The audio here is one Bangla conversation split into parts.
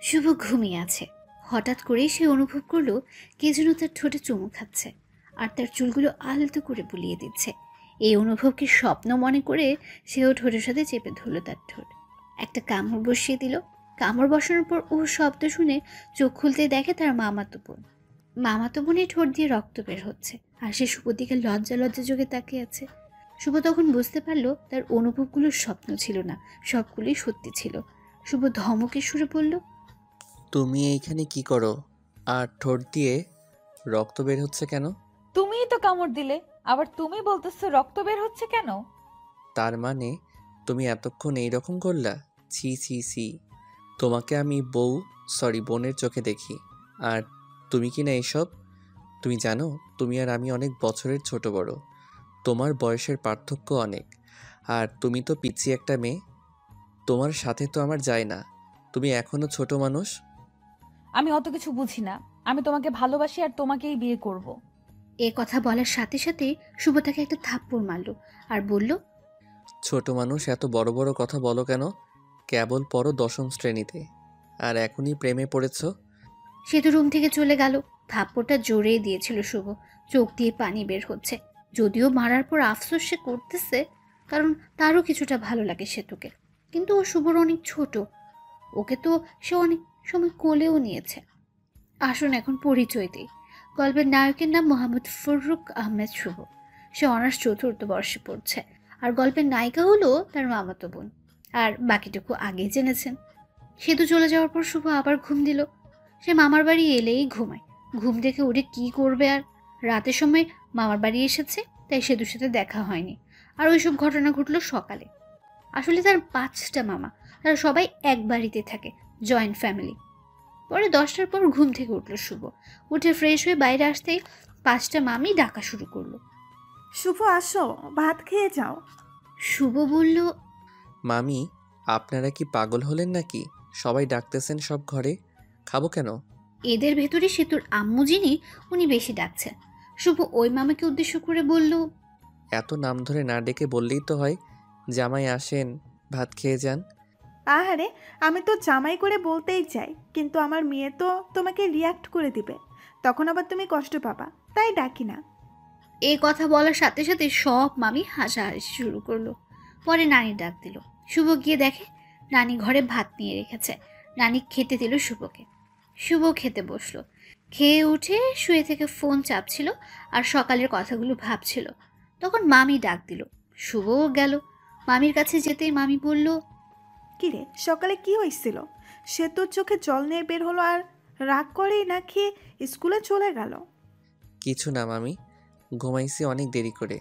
শুভ ঘুমিয়ে আছে। হঠাৎ করেই সে অনুভব করলো কে যেন তার ঠোঁটে চুমু খাচ্ছে আর তার চুলগুলো আলতো করে বুলিয়ে দিচ্ছে। এই অনুভবকে স্বপ্ন মনে করে সেও ঠোঁটের সাথে চেপে ধরল তার ঠোঁট। একটা কামড় বসিয়ে দিল। কামড় বসানোর পর ও শব্দ শুনে চোখ খুলতে দেখে তার মামাতো বোন। মামাতো বোনের ঠোঁট দিয়ে রক্ত বের হচ্ছে আর সে শুভর দিকে লজ্জা লজ্জা চোখে তাকিয়ে আছে। শুভ তখন বুঝতে পারলো তার অনুভবগুলো স্বপ্ন ছিল না, সবগুলোই সত্যি ছিল। শুভ ধমকে সুরে বলল, তুমি এইখানে কি করো? আর ঠোঁট দিয়ে রক্ত বের হচ্ছে কেন? তুমিই তো কামড় দিলে, আবার তুমি বলতেছো রক্ত বের হচ্ছে কেন? তার মানে তুমি এতক্ষণ এইরকম করলা? ছি ছি ছি, তোমাকে আমি বোনের চোখে দেখি, আর তুমি কি না এসব? তুমি জানো তুমি আর আমি অনেক বছরের ছোট বড়, তোমার বয়সের পার্থক্য অনেক, আর তুমি তো পিচ্ছি একটা মেয়ে, তোমার সাথে তো আমার যায় না, তুমি এখনো ছোট মানুষ। আমি অত কিছু বুঝি না, আমি তোমাকে ভালোবাসি আর তোমাকেই বিয়ে করব। এ কথা বলার সাথে সাথে শুভ তাকে একটা থাপ্পড় মারল আর বলল, ছোট মানুষ এত বড় বড় কথা বলো কেন? কেবল পড়ো দশম শ্রেণীতে, আর এখনই প্রেমে পড়েছ? সে তো রুম থেকে চলে গেল। থাপ্পড়টা জোরেই দিয়েছিল শুভ, চোখ দিয়ে পানি বের হচ্ছে। যদিও মারার পর আফসোস সে করতেছে, কারণ তারও কিছুটা ভালো লাগে সেতুকে। কিন্তু ও শুভর অনেক ছোট, ওকে তো সে অনেক সময় কোলেও নিয়েছে। আসুন এখন পরিচয় দিই। গল্পের নায়কের নাম মোহাম্মদ ফররুখ আহমেদ শুভ। সে অনার্স চতুর্থ বর্ষে পড়ছে। আর গল্পের নায়িকা হলো তার মামাতো বোন। আর বাকিটুকু আগেই জেনেছেন। সেতু চলে যাওয়ার পর শুভ আবার ঘুম দিল। সে মামার বাড়ি এলেই ঘুমায়। ঘুম থেকে উঠে কি করবে আর? রাতের সময় মামার বাড়ি এসেছে, তাই সেতুর সাথে দেখা হয়নি। আর ওইসব ঘটনা ঘটলো সকালে। আসলে তার 5টা মামা, তারা সবাই এক বাড়িতে থাকে, জয়েন্ট ফ্যামিলি। পরে 10টার পর ঘুম থেকে উঠল শুভ। উঠে ফ্রেশ হয়ে বাইরে আসতেই 5টা মামি ডাকা শুরু করলো। শুভ আসো, ভাত খেয়ে যাও। শুভ বলল, মামি, আপনারা কি পাগল হলেন নাকি? সবাই ডাকতেছেন সব ঘরে, খাবো কেন? এদের ভেতরে সেতুর আম্মু যিনি, উনি বেশি ডাকছেন। শুভ ওই মামাকে উদ্দেশ্য করে বলল, এত নাম ধরে না ডেকে বললেই তো হয়, জামাই আসেন, ভাত খেয়ে যান। আহারে, আমি তো জামাই করে বলতেই চাই, কিন্তু আমার মেয়ে তো তোমাকে রিয়াক্ট করে দিবে, তখন আবার তুমি কষ্ট পাবা, তাই ডাকি না। এই কথা বলার সাথে সাথে সব মামি হাসাহাসি শুরু করলো। পরে নানি ডাক দিল। শুভ গিয়ে দেখে নানি ঘরে ভাত নিয়ে রেখেছে। নানি খেতে দিল শুভকে। শুভ খেতে বসলো। খেয়ে উঠে শুয়ে থেকে ফোন চাপছিল আর সকালের কথাগুলো ভাবছিল। তখন মামি ডাক দিল। শুভও গেল। মামির কাছে যেতেই মামি বলল, কিরে, সকালে কি হয়েছিল? সে তোর চোখে জল নিয়ে বের হলো আর রাগ করেই না খেয়ে স্কুলে চলে গেল। কিছু না মামি, ঘুমাইছি অনেক দেরি করে,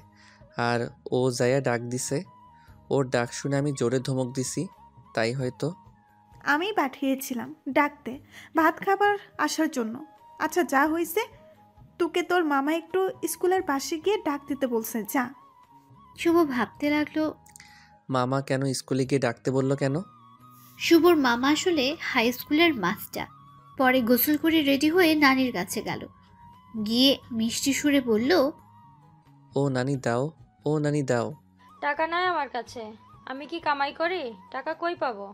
আর ও যায়া ডাক দিছে, ওর ডাক শুনে আমি জোরে ধমক দিছি, তাই হয়তো। আমি পাঠিয়েছিলাম ডাকতে, ভাত খাবার আসার জন্য। আচ্ছা, যা হয়েছে, তোকে তোর মামা একটু স্কুলের পাশে গিয়ে ডাক দিতে বলছে, যা। শুভ ভাবতে লাগলো, মামা কেন স্কুলে গিয়ে ডাকতে বলল কেন? শুভর মামা আসলে হাই স্কুলের মাস্টার। পরে গোসল করে রেডি হয়ে নানির কাছে গেল। গিয়ে মিষ্টি সুরে বলল, ও নানি দাও, ও নানি দাও। টাকা নাই আমার কাছে, আমি কি কামাই করি? টাকা কই পাবো?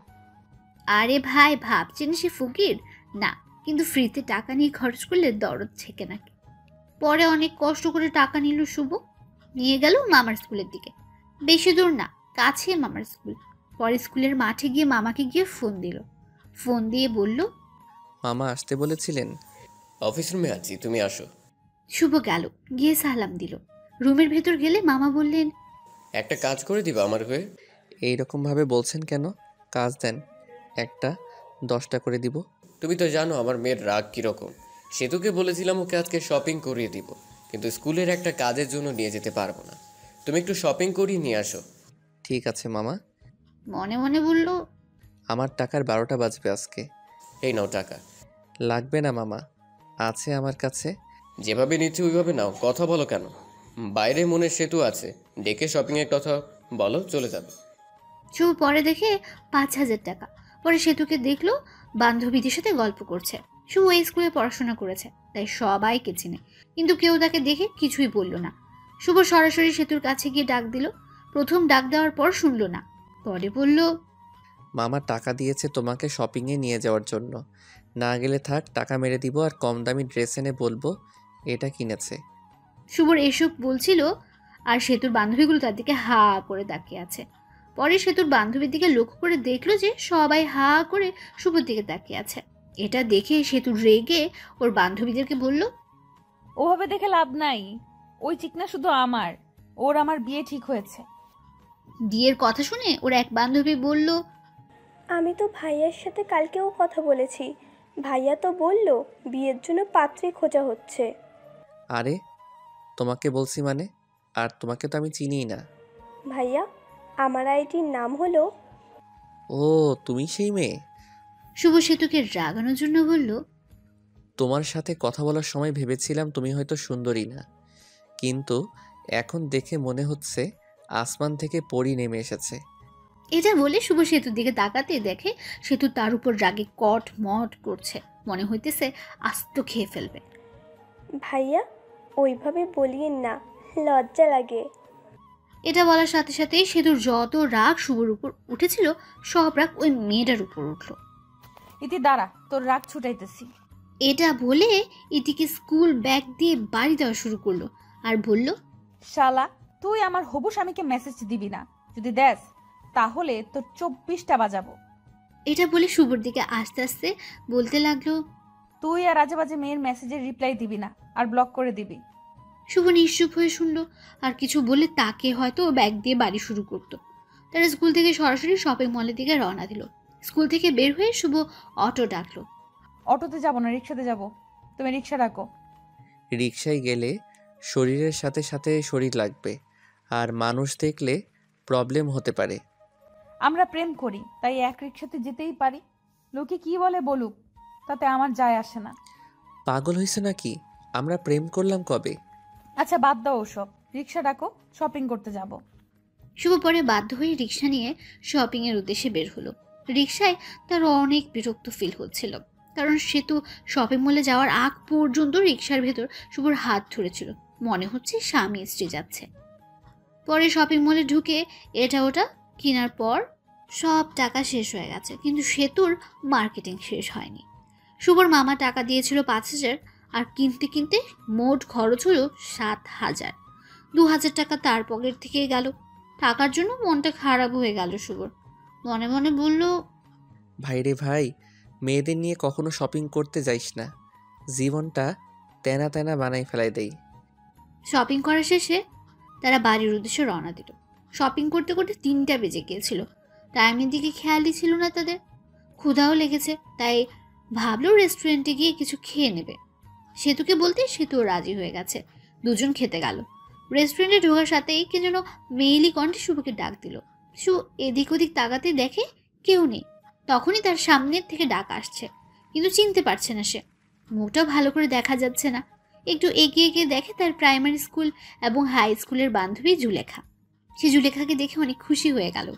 আরে ভাই, ভাবছেন সে ফকির? না, কিন্তু ফ্রিতে টাকা নিয়ে খরচ করলে দরদ ছেকে নাকি। পরে অনেক কষ্ট করে টাকা নিল শুভ। নিয়ে গেল মামার স্কুলের দিকে। বেশি দূর না, কাছে মামার স্কুল। পরে স্কুলের মাঠে গিয়ে মামাকে গিয়ে ফোন দিল। ফোন দিয়ে বলল, মামা আসতে বলেছিলেন? অফিস রুমে আছি, তুমি আসো। শুভ গেল, গিয়ে সালাম দিল। রুমের ভেতর গেলে মামা বললেন, একটা কাজ করে দিবা আমার হয়ে? এইরকমভাবে বলছেন কেন? কাজ দেন, একটা 10টা করে দিব। তুমি তো জানো আমার মেয়ের রাগ কীরকম। সেতুকে বলেছিলাম ওকে আজকে শপিং করিয়ে দিব, কিন্তু স্কুলের একটা কাজের জন্য নিয়ে যেতে পারবো না। তুমি একটু শপিং করিয়ে নিয়ে আসো। ঠিক আছে মামা। মনে মনে বলল, আমার টাকার 12টা বাজবে আজকে। এই নাও টাকা। লাগবে না মামা, আছে আমার কাছে। যেভাবে নিচ্ছে ওইভাবে নাও, কথা বলো কেন? বাইরে মনের সেতু আছে, ডেকে শপিংয়ের কথা বলো, চলে যাবে। শুভ পরে দেখে 5,000 টাকা। পরে সেতুকে দেখলো বান্ধবীদের সাথে গল্প করছে। শুভ এই স্কুলে পড়াশোনা করেছে, তাই সবাইকে চিনে, কিন্তু কেউ তাকে দেখে কিছুই বলল না। শুভ সরাসরি সেতুর কাছে গিয়ে ডাক দিল। প্রথম ডাক দেওয়ার পর শুনল না, পরে বলল, মামা টাকা দিয়েছে তোমাকে শপিংয়ে নিয়ে যাওয়ার জন্য। না গেলে থাক, টাকা মেরে দিব আর কম দামি ড্রেস এনে বলবো এটা কিনেছে। শুভর এসব বলছিল আর সেতুর বান্ধবীগুলো তার দিকে হা করে তাকিয়ে আছে। পরে সেতুর বান্ধবীর দিকে লক্ষ্য করে দেখলো যে সবাই হা করে শুভর দিকে তাকিয়ে আছে। এটা দেখে সেতু রেগে ওর বান্ধবীদেরকে বলল, ওভাবে দেখে লাভ নাই, ওই চিকনা শুধু আমার, ওর আমার বিয়ে ঠিক হয়েছে। বিয়ের কথা শুনে ওর এক বান্ধবী বলল, আমি তো ভাইয়ার সাথে কালকেও কথা বলেছি, ভাইয়া তো বলল বিয়ের জন্য পাত্রী খোঁজা হচ্ছে। আরে তোমাকে বলছি মানে, আর তোমাকে তো আমি চিনিই না। ভাইয়া, আমার আইডির নাম হলো। ও তুমি সেই মেয়ে। শুভ সেতুকে রাগানোর জন্য বলল, তোমার সাথে কথা বলার সময় ভেবেছিলাম তুমি হয়তো সুন্দরী না, কিন্তু এখন দেখে মনে হচ্ছে আসমান থেকে পরী নেমে এসেছে। এটা বলে শুভ সেতুর দিকে তাকাতে দেখে সেতু তার উপর রাগে কট মট করছে, মনে হইতেছে আস্ত খেয়ে ফেলবে। ভাইয়া, ওইভাবে বলিয়েন না, লজ্জা লাগে। এটা বলার সাথে সাথেই সেতুর যত রাগ শুভর উপর উঠেছিল সব রাগ ওই মেয়েটার উপর উঠলো। ইতি দাঁড়া, তোর রাগ ছুটাইতেছি। এটা বলে ইতিকে স্কুল ব্যাগ দিয়ে বাড়ি দেওয়া শুরু করলো আর বলল, শালা, তুই আমার হবু স্বামীকে মেসেজ দিবি না, যদি দেস তাহলে তোর 24টা বাজাবো। এটা বলে শুভর দিকে আস্তে আস্তে বলতে লাগলো, তুই আর আজে বাজে মেয়ের মেসেজের রিপ্লাই দিবি না আর ব্লক করে দিবি। শুভ নিশ্চুপ হয়ে শুনলো, আর কিছু বলে তাকে হয়তো ও ব্যাগ দিয়ে বাড়ি শুরু করতো। তারা স্কুল থেকে সরাসরি শপিং মলের দিকে রওনা দিল। স্কুল থেকে বের হয়ে শুভ অটো ডাকলো। অটোতে যাব না, রিক্সাতে যাব, তুমি রিক্সা ডাকো। রিকশায় গেলে শরীরের সাথে সাথে শরীর লাগবে, আর মানুষ দেখলে প্রবলেম হতে পারে। আমরা প্রেম করি, তাই এক রিক্সাতে যেতেই পারি, লোকে কি বলে বলুক, তাতে আমার যায় আসে না। পাগল হয়েছে নাকি? আমরা প্রেম করলাম কবে? আচ্ছা বাদ দাও ওসব, রিক্সা ডাকো, শপিং করতে যাব। শুভ পরে বাধ্য হয়ে রিক্সা নিয়ে শপিং এর উদ্দেশ্যে বের হলো। রিক্সায় তার অনেক বিরক্ত ফিল হচ্ছিল, কারণ সে তো শপিং মলে যাওয়ার আগ পর্যন্ত রিক্সার ভেতর শুভর হাত ধরেছিল, মনে হচ্ছে স্বামী স্ত্রী যাচ্ছে। পরে শপিং মলে ঢুকে এটা ওটা কেনার পর সব টাকা শেষ হয়ে গেছে, কিন্তু সেতুর মার্কেটিং শেষ হয়নি। শুভর মামা টাকা দিয়েছিল 5,000, আর কিনতে কিনতে মোট খরচ হলো 7,000। 2,000 টাকা তার পকেট থেকে গেল। টাকার জন্য মনটা খারাপ হয়ে গেল শুভর। মনে মনে বলল, ভাইরে ভাই, মেয়েদের নিয়ে কখনো শপিং করতে যাইস না, জীবনটা তেনা তেনা বানাই ফেলাই দেই। শপিং করা শেষে তারা বাড়ির উদ্দেশ্যে রওনা দিল। শপিং করতে করতে 3টা বেজে গিয়েছিল। টাইমের দিকে খেয়ালই ছিল না তাদের। ক্ষুধাও লেগেছে, তাই ভাবলো রেস্টুরেন্টে গিয়ে কিছু খেয়ে নেবে। সেতুকে বলতে সেতুও রাজি হয়ে গেছে। দুজন খেতে গেল। রেস্টুরেন্টে ঢোকার সাথেই কে যেন মেইলি কণ্ঠে শুভকে ডাক দিল। শুভ এদিক ওদিক তাকাতে দেখে কেউ নেই। তখনই তার সামনের থেকে ডাক আসছে, কিন্তু চিনতে পারছে না সে। মুখটাও ভালো করে দেখা যাচ্ছে না। একটু এগিয়ে গিয়ে দেখে তার প্রাইমারি স্কুল এবং হাই স্কুলের বান্ধবী জুলেখা। সে জুলেখাকে দেখে অনেক খুশি হয়ে গেল।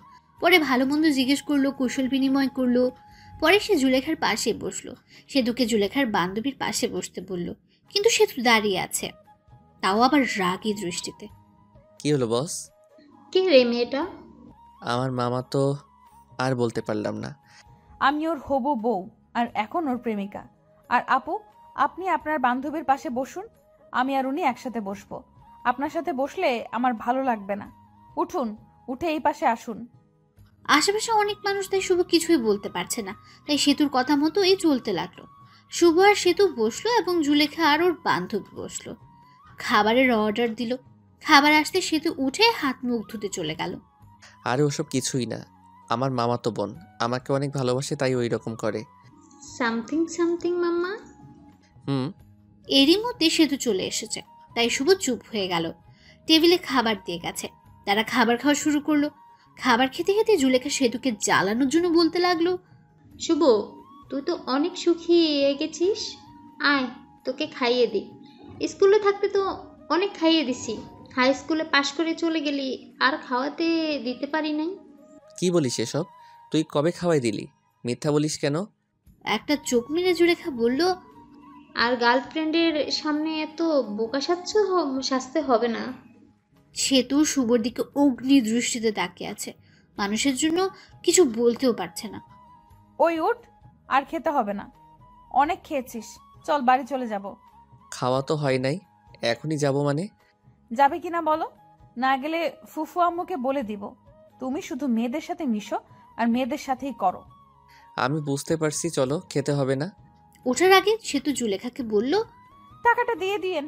পরে ভালো মন্দ জিজ্ঞেস করলো, কুশল বিনিময় করলো। পরে সে জুলেখার পাশে বসলো। সেতুকে জুলেখার বান্ধবীর পাশে বসতে বলল, কিন্তু সেতু দাঁড়িয়ে আছে, তাও আবার রাগী দৃষ্টিতে। কি হলো বস? কে রে মেয়েটা? আমার মামা তো আর বলতে পারলাম না। আমি ওর হবু বউ, আর এখন ওর প্রেমিকা। আর আপু, আপনি আপনার বান্ধবীর পাশে বসুন, আমি আর উনি একসাথে বসবো। আপনার সাথে বসলে আমার ভালো লাগবে না। উঠুন, উঠে এই পাশে আসুন। আশেপাশে অনেক মানুষ, তাই শুভ কিছুই বলতে পারছে না। তাই সেতুর কথা মতো এই চলতে লাগলো। শুভ আর সেতু বসলো এবং জুলেখা আর ওর বান্ধবী বসলো। খাবারের অর্ডার দিল। খাবার আসতে সেতু উঠে হাত মুখ ধুতে চলে গেল। আরে ওসব কিছুই না, আমার মামা তো বোন আমাকে অনেক ভালোবাসে, তাই ওই রকম করে। সামথিং সামথিং মাম্মা। এরই মধ্যে সেতু চলে এসেছে, তাই শুভ চুপ হয়ে গেল। টেবিলে খাবার দিয়ে গেছে। তারা খাবার খাওয়া শুরু করলো। খাবার খেতে খেতে জুলেখা সেতুকে জ্বালানোর জন্য বলতে লাগলো, শুভ, তুই তো অনেক সুখী হয়ে গেছিস, আয় তোকে খাইয়ে দিই। স্কুলে থাকতে তো অনেক খাইয়ে দিছি, হাই স্কুলে পাশ করে চলে গেলি, আর খাওয়াতে দিতে পারি নাই। কি বলিস এসব? তুই কবে খাওয়াই দিলি? মিথ্যা বলিস কেন? একটা চোখ মেরে জুলেখা বলল, আর গার্লফ্রেন্ডের সামনে এত বোকা সাজতে হবে না। সেতু শুভর দিকে অগ্নি দৃষ্টিতে তাকিয়ে আছে। মানুষের জন্য কিছু বলতেও পারছে না। ওই উঠ, আর খেতে হবে না, অনেক খেয়েছিস, চল বাড়ি চলে যাব। খাওয়া তো হয় নাই, এখনই যাব মানে? যাবে কিনা বলো, না গেলে ফুফু আম্মুকে বলে দিব তুমি শুধু মেয়েদের সাথে মিশো আর মেয়েদের সাথেই করো। আমি বুঝতে পারছি, চলো, খেতে হবে না। ওঠার আগে সেতু জুলেখাকে বলল। টাকাটা দিয়ে দিয়েন।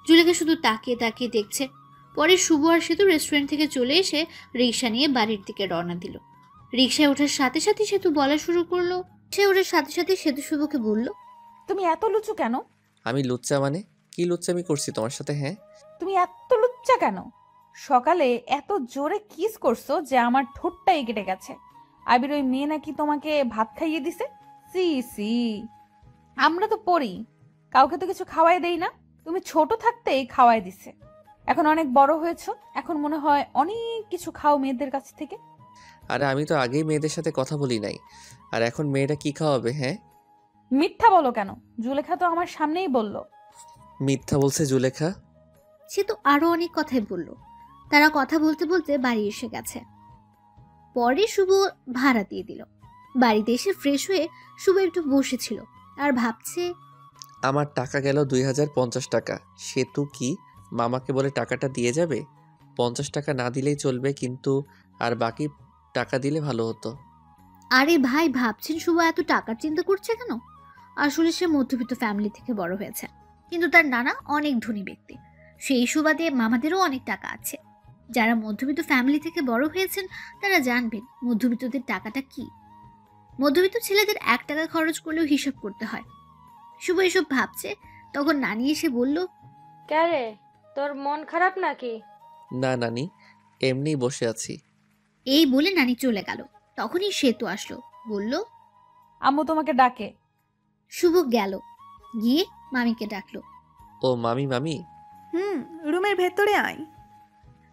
জুলেখা শুধু তাকিয়ে তাকিয়ে দেখছে। পরে শুভ আর সেতু রেস্টুরেন্ট থেকে চলে এসে রিক্সা নিয়ে বাড়ির দিকে রওনা দিল। রিক্সায় ওঠার সাথে সাথে সেতু বলা শুরু করলো। সে ওঠার সাথে সাথে সেতু শুভকে বলল, তুমি এত লুচু কেন? আমি লুচ্চা মানে? কি লুচ্চামি করছি তোমার সাথে? হ্যাঁ, তুমি এত লুচ্চা কেন? সকালে এত জোরে কিস করছো যে আমার ঠোঁটটাই কেটে গেছে। আবির ওই মেয়ে নাকি তোমাকে ভাত খাইয়ে দিছে। সি সি, আমরা তো পড়ি, কাউকে তো কিছু খাওয়াই দেই না, তুমি ছোট থাকতেই খাওয়াই দিছে। এখন অনেক বড় হয়েছো, এখন মনে হয় অনেক কিছু খাও মেয়েদের কাছ থেকে। আরে আমি তো আগেই মেয়েদের সাথে কথা বলি নাই, আর এখন মেয়েটা কি খাওয়াবে? হ্যাঁ, মিথ্যা বলো কেন? জুলেখা তো আমার সামনেই বলল। মিথ্যা বলছে জুলেখা? সেতু আরো অনেক কথাই বলল। তারা কথা বলতে বলতে বাড়ি এসে গেছে। পরে শুভ ভাড়া দিয়ে দিল। বাড়িতে এসে ফ্রেশ হয়ে শুভ একটু বসেছিল আর ভাবছে, আমার টাকা গেল 2050 টাকা। সেতু কি মামাকে বলে টাকাটা দিয়ে যাবে? 50 টাকা না দিলেই চলবে, কিন্তু আর বাকি টাকা দিলে ভালো হতো। আরে ভাই, ভাবছেন শুভ এত টাকার চিন্তা করছে কেন? আসলে সে মধ্যবিত্ত ফ্যামিলি থেকে বড় হয়েছে, কিন্তু তার নানা অনেক ধনী ব্যক্তি। সেই সুবাদে মামাদেরও অনেক টাকা আছে। যারা মধ্যবিত্ত ফ্যামিলি থেকে বড় হয়েছেন তারা জানবেন মধ্যবিত্তদের টাকাটা কি। মধ্যবিত্ত ছেলেদের 1 টাকা খরচ করলেও হিসাব করতে হয়। শুভ এসব ভাবছে, তখন নানি এসে বলল, ক্যারে, তোর মন খারাপ নাকি? না নানি, এমনিই বসে আছি। এই বলে নানি চলে গেল। তখনই সেতু আসলো, বলল, আম্মু তোমাকে ডাকে। শুভ গেল, গিয়ে মামিকে ডাকলো। ও মামি, মামি। রুমের ভেতরে আয়।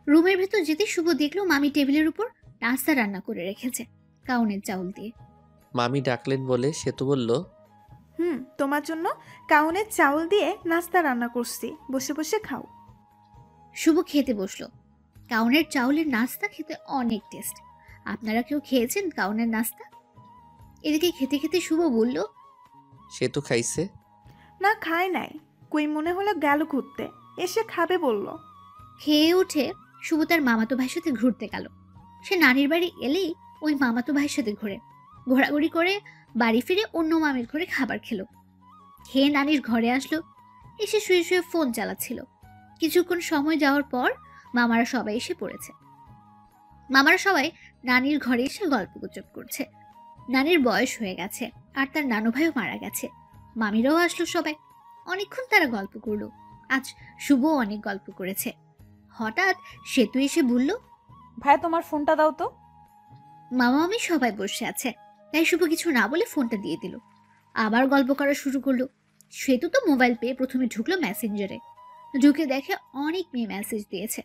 রুমের ভেতর যেতে শুভ দেখলো মামি টেবিলের উপর নাস্তা রান্না করে রেখেছে, কাউনের চাউল দিয়ে। মামি ডাকলেন বলে সেতু বলল, তোমার জন্য কাউনের চাউল দিয়ে নাস্তা রান্না করছি, বসে বসে খাও। শুভ খেতে বসলো। কাউনের চাউলের নাস্তা খেতে অনেক টেস্ট। আপনারা কেউ খেয়েছেন কাউনের নাস্তা? এদিকে খেতে খেতে শুভ বলল, সেতু খাইছে? না, খায় নাই, কই মনে হলো গেল ঘুরতে, এসে খাবে বলল। খেয়ে উঠে শুভ তার মামাতো ভাইয়ের সাথে ঘুরতে গেল। সে নানির বাড়ি এলেই ওই মামাতো ভাইয়ের সাথে ঘোরাঘুরি করে বাড়ি ফিরে অন্য মামির ঘরে খাবার খেলো। খেয়ে নানির ঘরে আসলো, এসে শুয়ে শুয়ে ফোন চালাচ্ছিল। কিছুক্ষণ সময় যাওয়ার পর মামারা সবাই এসে পড়েছে। মামারা সবাই নানির ঘরে এসে গল্পগুজব করছে। নানির বয়স হয়ে গেছে আর তার নানু ভাইও মারা গেছে। মামিরাও আসলো সবাই। অনেকক্ষণ তারা গল্প করলো। আজ শুভ অনেক গল্প করেছে। হঠাৎ সেতু এসে বলল, ভাই তোমার ফোনটা দাও তো। মামা মামি সবাই বসে আছে, তাই শুভ কিছু না বলে ফোনটা দিয়ে দিল। আবার গল্প করা শুরু করলো। সেতু তো মোবাইল পেয়ে প্রথমে ঢুকলো মেসেঞ্জারে। ঢুকে দেখে অনেক মেয়ে মেসেজ দিয়েছে।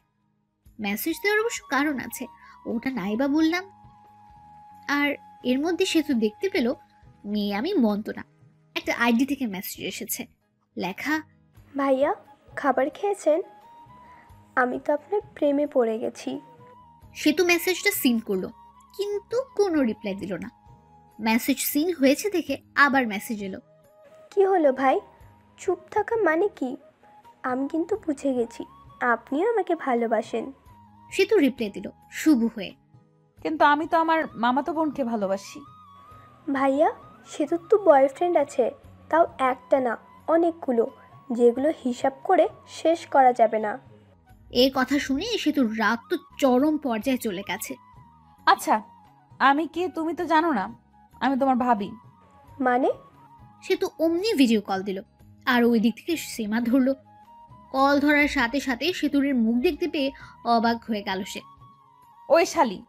মেসেজ দেওয়ার অবশ্য কারণ আছে, ওটা নাই বা বললাম। আর এর মধ্যে সেতু দেখতে পেল মেয়ে আমি মন্তনা একটা আইডি থেকে মেসেজ এসেছে, লেখা, ভাইয়া খাবার খেয়েছেন? আমি তো আপনার প্রেমে পড়ে গেছি। সেতু মেসেজটা সিন করলো, কিন্তু কোনো রিপ্লাই দিল না। মেসেজ সিন হয়েছে দেখে আবার মেসেজ এলো। কি হলো ভাই, চুপ থাকা মানে কি? আমি কিন্তু বুঝে গেছি আপনিও আমাকে ভালোবাসেন। সেতু রিপ্লাই দিল শুভ হয়ে, কিন্তু আমি তো আমার মামাতো বোনকে ভালোবাসি। ভাইয়া সেতুর তো বয়ফ্রেন্ড আছে, তাও একটা না অনেকগুলো, যেগুলো হিসাব করে শেষ করা যাবে না। এই কথা শুনে সেতুর রাগ তো চরম পর্যায়ে চলে গেছে। আচ্ছা আমি কে তুমি তো জানো না, আমি তোমার ভাবি। মানে? সেতু অমনি ভিডিও কল দিল আর ওই দিক থেকে সীমা ধরলো। কল ধরার সাথে সাথে সেতুরের মুখ দেখতে পেয়ে অবাক হয়ে গেল সে। ওই শালি,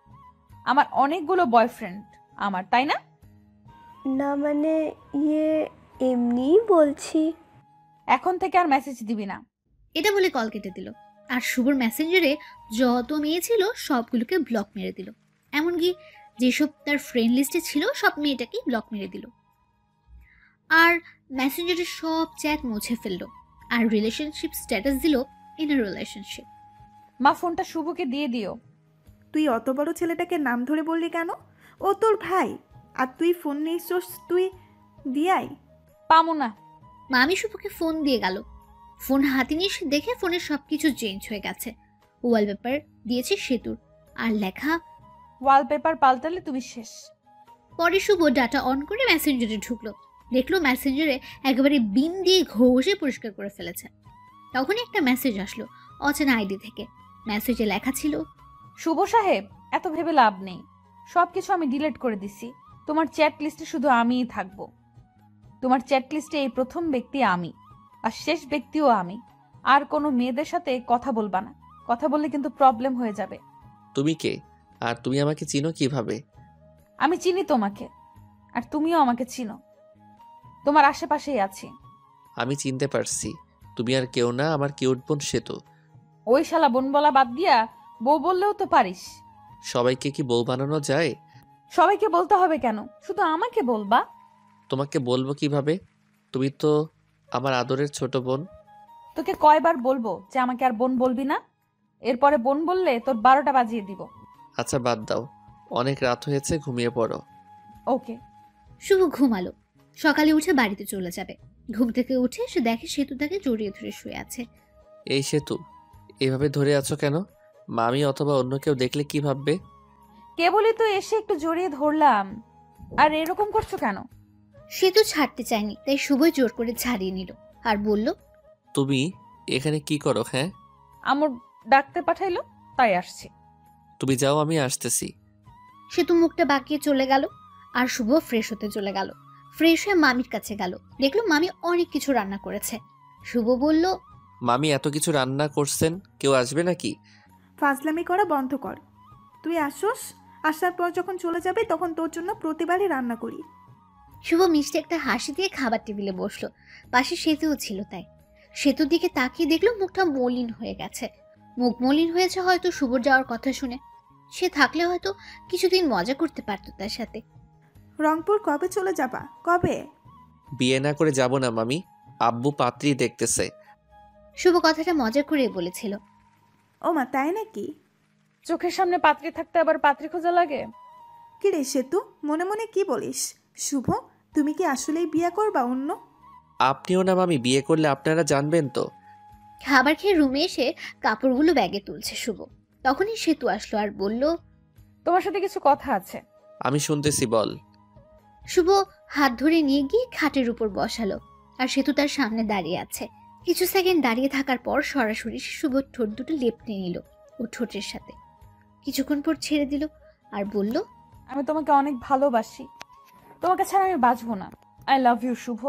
আমার অনেকগুলো বয়ফ্রেন্ড আমার, তাই না? না মানে এমনিই বলছি। এখন থেকে আর মেসেজ দিবি না। এটা বলে কল কেটে দিল। আর শুভর মেসেঞ্জারে যত মেয়ে ছিল সবগুলোকে ব্লক মেরে দিল। এমনকি যেসব তার ফ্রেন্ড লিস্টে ছিল সব মেয়েটাকেই ব্লক মেরে দিল। আর মেসেঞ্জারের সব চ্যাট মুছে ফেললো। আর রিলেশনশিপ স্ট্যাটাস দিল ইন এ রিলেশনশিপ। মা ফোনটা শুভকে দিয়ে দিও। তুই অত বড় ছেলেটাকে নাম ধরে বললি কেন? ও তোর ভাই। আর তুই ফোন নিয়েছিস, তুই দিয়াই। পামু না। মামি শুভকে ফোন দিয়ে গেল। ফোন হাতে নিয়ে এসে দেখে ফোনের সবকিছু চেঞ্জ হয়ে গেছে। ওয়ালপেপার দিয়েছে সেতুর, আর লেখা ওয়ালপেপার পাল্টালে তুমি শেষ। পরে শুভ ডাটা অন করে মেসেঞ্জারে ঢুকলো। দেখলো মেসেঞ্জারে একেবারে বিন দিয়ে ঘষে পরিষ্কার করে ফেলেছে। তখনই একটা মেসেজ আসলো অচেনা আইডি থেকে। মেসেজে লেখা ছিল, শুভ সাহেব, এত ভেবে লাভ নেই। সবকিছু আমি ডিলিট করে দিছি। তোমার চ্যাট লিস্টে শুধু আমিই থাকবো। তোমার চ্যাট লিস্টে এই প্রথম ব্যক্তি আমি, আর শেষ ব্যক্তিও আমি। আর কোনো মেয়েদের সাথে কথা বলবা না। কথা বললে কিন্তু প্রবলেম হয়ে যাবে। তুমি কে? আর তুমি আমাকে চিনো কিভাবে? আমি চিনি তোমাকে, আর তুমিও আমাকে চিনো। তোমার আশেপাশেই আছি। আমি চিনতে পারছি। তুমি আর কেউ না, আমার কিউট বোন সেতু। ওই শালা বোন বলা বাদ দিয়া বউ বললেও তো পারিস। সবাইকে কি বউ বানানো যায়? সবাইকে বলতে হবে কেন? শুধু আমাকে বলবা। তোমাকে বলবো কিভাবে? তুমি তো আমার আদরের ছোট বোন। তোকে কয়বার বলবো যে আমাকে আর বোন বলবি না? এরপরে বোন বললে তোর 12টা বাজিয়ে দিব। আচ্ছা বাদ দাও, অনেক রাত হয়েছে, ঘুমিয়ে পড়ো। ওকে। শুভ ঘুমালো। সকালে উঠে বাড়িতে চলে যাবে। ঘুম থেকে উঠে সে দেখে সেতু তাকে জড়িয়ে ধরে শুয়ে আছে। এই সেতু, এভাবে ধরে আছো কেন? মামি অথবা অন্য কেউ দেখলে কি ভাববে? কেবলই তো এসে একটু জড়িয়ে ধরলাম, আর এরকম করছো কেন? সেতু ছাড়তে চায়নি, তাই শুভই জোর করে ছাড়িয়ে নিল আর বলল, তুমি এখানে কি করো? হ্যাঁ, আমার ডাকতে পাঠাইলো তাই আসছি। তুমি যাও, আমি আসতেছি। সেতু মুখটা বাঁকিয়ে চলে গেল। আর শুভ ফ্রেশ হতে চলে গেল। ফ্রেশ হয়ে মামির কাছে গেল। দেখলো মামি অনেক কিছু রান্না করেছে। শুভ বলল, মামি এত কিছু রান্না করছেন, কেউ আসবে নাকি? ফাজলামি করা বন্ধ কর। তুই আসোস, আসার পর যখন চলে যাবে তখন তোর জন্য প্রতিবারই রান্না করি। শুভ মিষ্টি একটা হাসি দিয়ে খাবার টেবিলে বসলো। পাশে সেতুও ছিল, তাই সেতুর দিকে তাকিয়ে দেখলো মুখটা মলিন হয়ে গেছে। মুখ মলিন হয়েছে হয়তো শুভর যাওয়ার কথা শুনে। সে থাকলে হয়তো কিছুদিন মজা করতে পারতো তার সাথে। রংপুর কবে চলে যাবা? কবে? বিয়ে না করে যাব না মামি, আব্বু পাত্রী দেখতেছে। শুভ কথাটা মজা করে বলেছিল। ও মা, তাই নাকি? চোখের সামনে পাত্রী থাকতে আবার পাত্রী খোঁজা লাগে? কি রে সেতু, মনে মনে কি বলিস? শুভ, তুমি কি আসলেই বিয়ে করবা অন্য? আপনিও না মামি, বিয়ে করলে আপনারা জানবেন তো। খাবার খেয়ে রুমে এসে কাপড়গুলো ব্যাগে তুলছে শুভ। তখনই সেতু আসলো আর বলল, তোমার সাথে কিছু কথা আছে। আমি শুনতেছি, বল। শুভ হাত ধরে নিয়ে গিয়ে খাটের উপর বসালো। আর সেতু তার সামনে দাঁড়িয়ে আছে। কিছু সেকেন্ড দাঁড়িয়ে থাকার পর সরাসরি সে শুভর ঠোঁট দুটো লেপটে নিল ও ঠোঁটের সাথে। কিছুক্ষণ পর ছেড়ে দিল আর বলল, আমি তোমাকে অনেক ভালোবাসি। তোমাকে ছাড়া আমি বাঁচবো না। আই লাভ ইউ শুভ।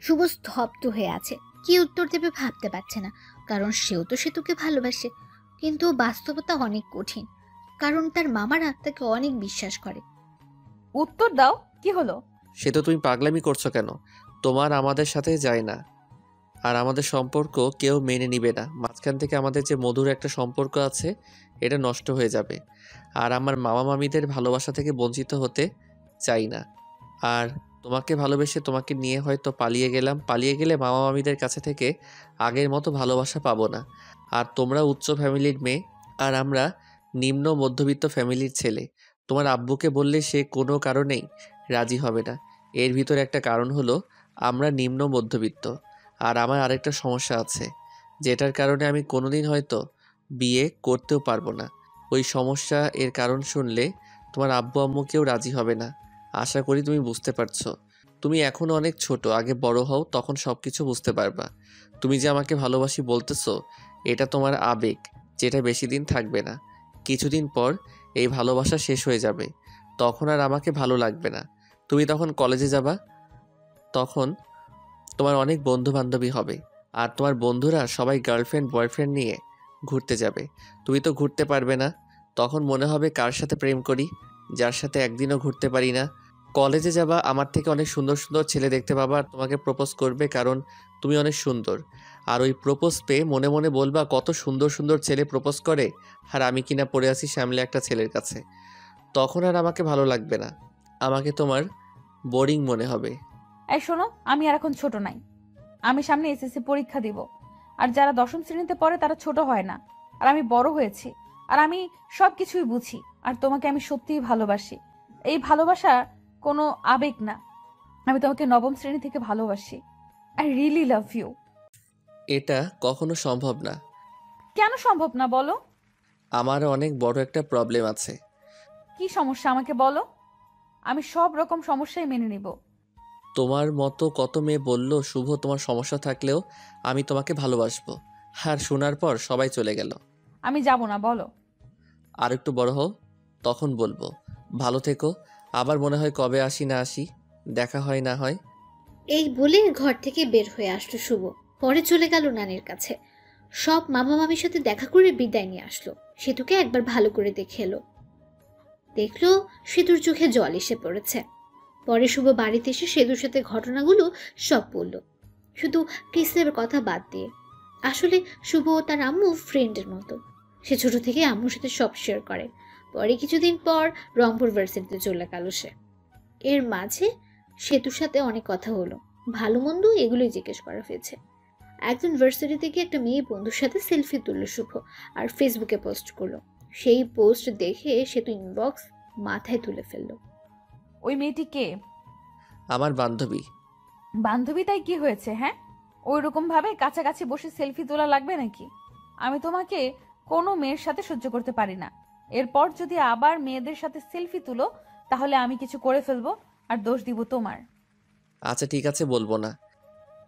শুভ স্তব্ধ হয়ে আছে। কি উত্তর দেবে ভাবতে পারছে না, কারণ সেও তো সেতুকে ভালোবাসে। কিন্তু বাস্তবতা অনেক কঠিন, কারণ তার মামারা তাকে অনেক বিশ্বাস করে। উত্তর দাও, কি হলো? সে তো তুমি পাগলামি করছো কেন? তোমার আমাদের সাথে যায় না, আর আমাদের সম্পর্ক কেউ মেনে নিবে না। মাঝখান থেকে আমাদের যে মধুর একটা সম্পর্ক আছে, এটা নষ্ট হয়ে যাবে। আর আমার মামা মামিদের ভালোবাসা থেকে বঞ্চিত হতে চাই না। আর তোমাকে ভালোবেসে তোমাকে নিয়ে হয়তো পালিয়ে গেলাম, পালিয়ে গেলে মামা মামিদের কাছে থেকে আগের মতো ভালোবাসা পাবো না। আর তোমরা উচ্চ ফ্যামিলির মেয়ে, আর আমরা নিম্ন মধ্যবিত্ত ফ্যামিলির ছেলে। তোমার আব্বুকে বললে সে কোনো কারণেই রাজি হবে না। এর ভিতরে একটা কারণ হলো আমরা নিম্ন মধ্যবিত্ত। আর আমার আরেকটা সমস্যা আছে, যেটার কারণে আমি কোনোদিন হয়তো বিয়ে করতেও পারবো না। ওই সমস্যা এর কারণ শুনলে তোমার আব্বু আম্মুকেও রাজি হবে না। আশা করি তুমি বুঝতে পারছো। তুমি এখনও অনেক ছোট, আগে বড় হও, তখন সব কিছু বুঝতে পারবা। তুমি যে আমাকে ভালোবাসি বলতেছো, এটা তোমার আবেগ, যেটা বেশি দিন থাকবে না। কিছুদিন পর এই ভালোবাসা শেষ হয়ে যাবে, তখন আর আমাকে ভালো লাগবে না। তুমি তখন কলেজে যাবা, তখন তোমার অনেক বন্ধু বান্ধবী হবে, আর তোমার বন্ধুরা সবাই গার্লফ্রেন্ড বয়ফ্রেন্ড নিয়ে ঘুরতে যাবে। তুমি তো ঘুরতে পারবে না। তখন মনে হবে কার সাথে প্রেম করি, যার সাথে একদিনও ঘুরতে পারি না। কলেজে যাবা, আমার থেকে অনেক সুন্দর সুন্দর ছেলে দেখতে পাবা, আর তোমাকে প্রপোজ করবে, কারণ তুমি অনেক সুন্দর। আর ওই প্রপোজ পেয়ে মনে মনে বলবা কত সুন্দর সুন্দর ছেলে প্রপোজ করে, আর আমি কিনা পড়ে আছি সামলে একটা ছেলের কাছে। তখন আর আমাকে ভালো লাগবে না, আমাকে তোমার বোরিং মনে হবে। এই শোনো, আমি আর এখন ছোট নাই। আমি সামনে এসএসসি পরীক্ষা দিব। আর যারা 10ম শ্রেণীতে পড়ে তারা ছোট হয় না। আর আমি বড় হয়েছি। আর আমি সব কিছুই বুঝি, আর তোমাকে আমি সত্যিই ভালোবাসি। এই ভালোবাসা কোনো আবেগ না, আমি তোমাকে নবম শ্রেণী থেকে ভালোবাসি। I really love you. এটা কখনো সম্ভব না। কেন সম্ভব না বলো? আমার অনেক বড় একটা প্রবলেম আছে। কি সমস্যা আমাকে বলো, আমি সব রকম সমস্যাই মেনে নিব। তোমার মতো কত মেয়ে বলল শুভ তোমার সমস্যা থাকলেও আমি তোমাকে ভালোবাসবো, আর শোনার পর সবাই চলে গেল। আমি যাব না, বলো। আর একটু বড় হও, তখন বলবো। ভালো থেকো। আবার মনে হয় কবে আসি না আসি, দেখা হয় না হয়। এই বলে ঘর থেকে বের হয়ে আসলো শুভ। পরে চলে গেল নানির কাছে। সব মামা মামির সাথে দেখা করে বিদায় নিয়ে আসলো। সেতুকে একবার ভালো করে দেখে এলো। দেখলো সেতুর চোখে জল এসে পড়েছে। পরে শুভ বাড়িতে এসে সেতুর সাথে ঘটনাগুলো সব বলল, শুধু কৃষ্ণের কথা বাদ দিয়ে। আসলে শুভ ও তার আম্মু ফ্রেন্ডের মতো। সে ছোট থেকে আম্মুর সাথে সব শেয়ার করে। পরে কিছুদিন পর রংপুর ভার্সিটিতে চলে গেল সে। এর মাঝে সেতুর সাথে অনেক কথা হলো, ভালো মন্দ এগুলোই জিজ্ঞেস করা হয়েছে। একজন ভার্সিটিতে গিয়ে একটা মেয়ে বন্ধুর সাথে সেলফি তুললো শুভ, আর ফেসবুকে পোস্ট করলো। সেই পোস্ট দেখে সেতু ইনবক্স মাথায় তুলে ফেললো। ওই মেয়েটি কে? আমার বান্ধবী। বান্ধবী, তাই কি হয়েছে? হ্যাঁ, ওই রকম ভাবে কাছাকাছি বসে সেলফি তোলা লাগবে নাকি? আমি তোমাকে কোনো মেয়ের সাথে সহ্য করতে পারি না। এরপর যদি আবার মেয়েদের সাথে সেলফি তুলো, তাহলে আমি কিছু করে ফেলবো, আর দোষ দিব তোমার। আচ্ছা ঠিক আছে, বলবো না।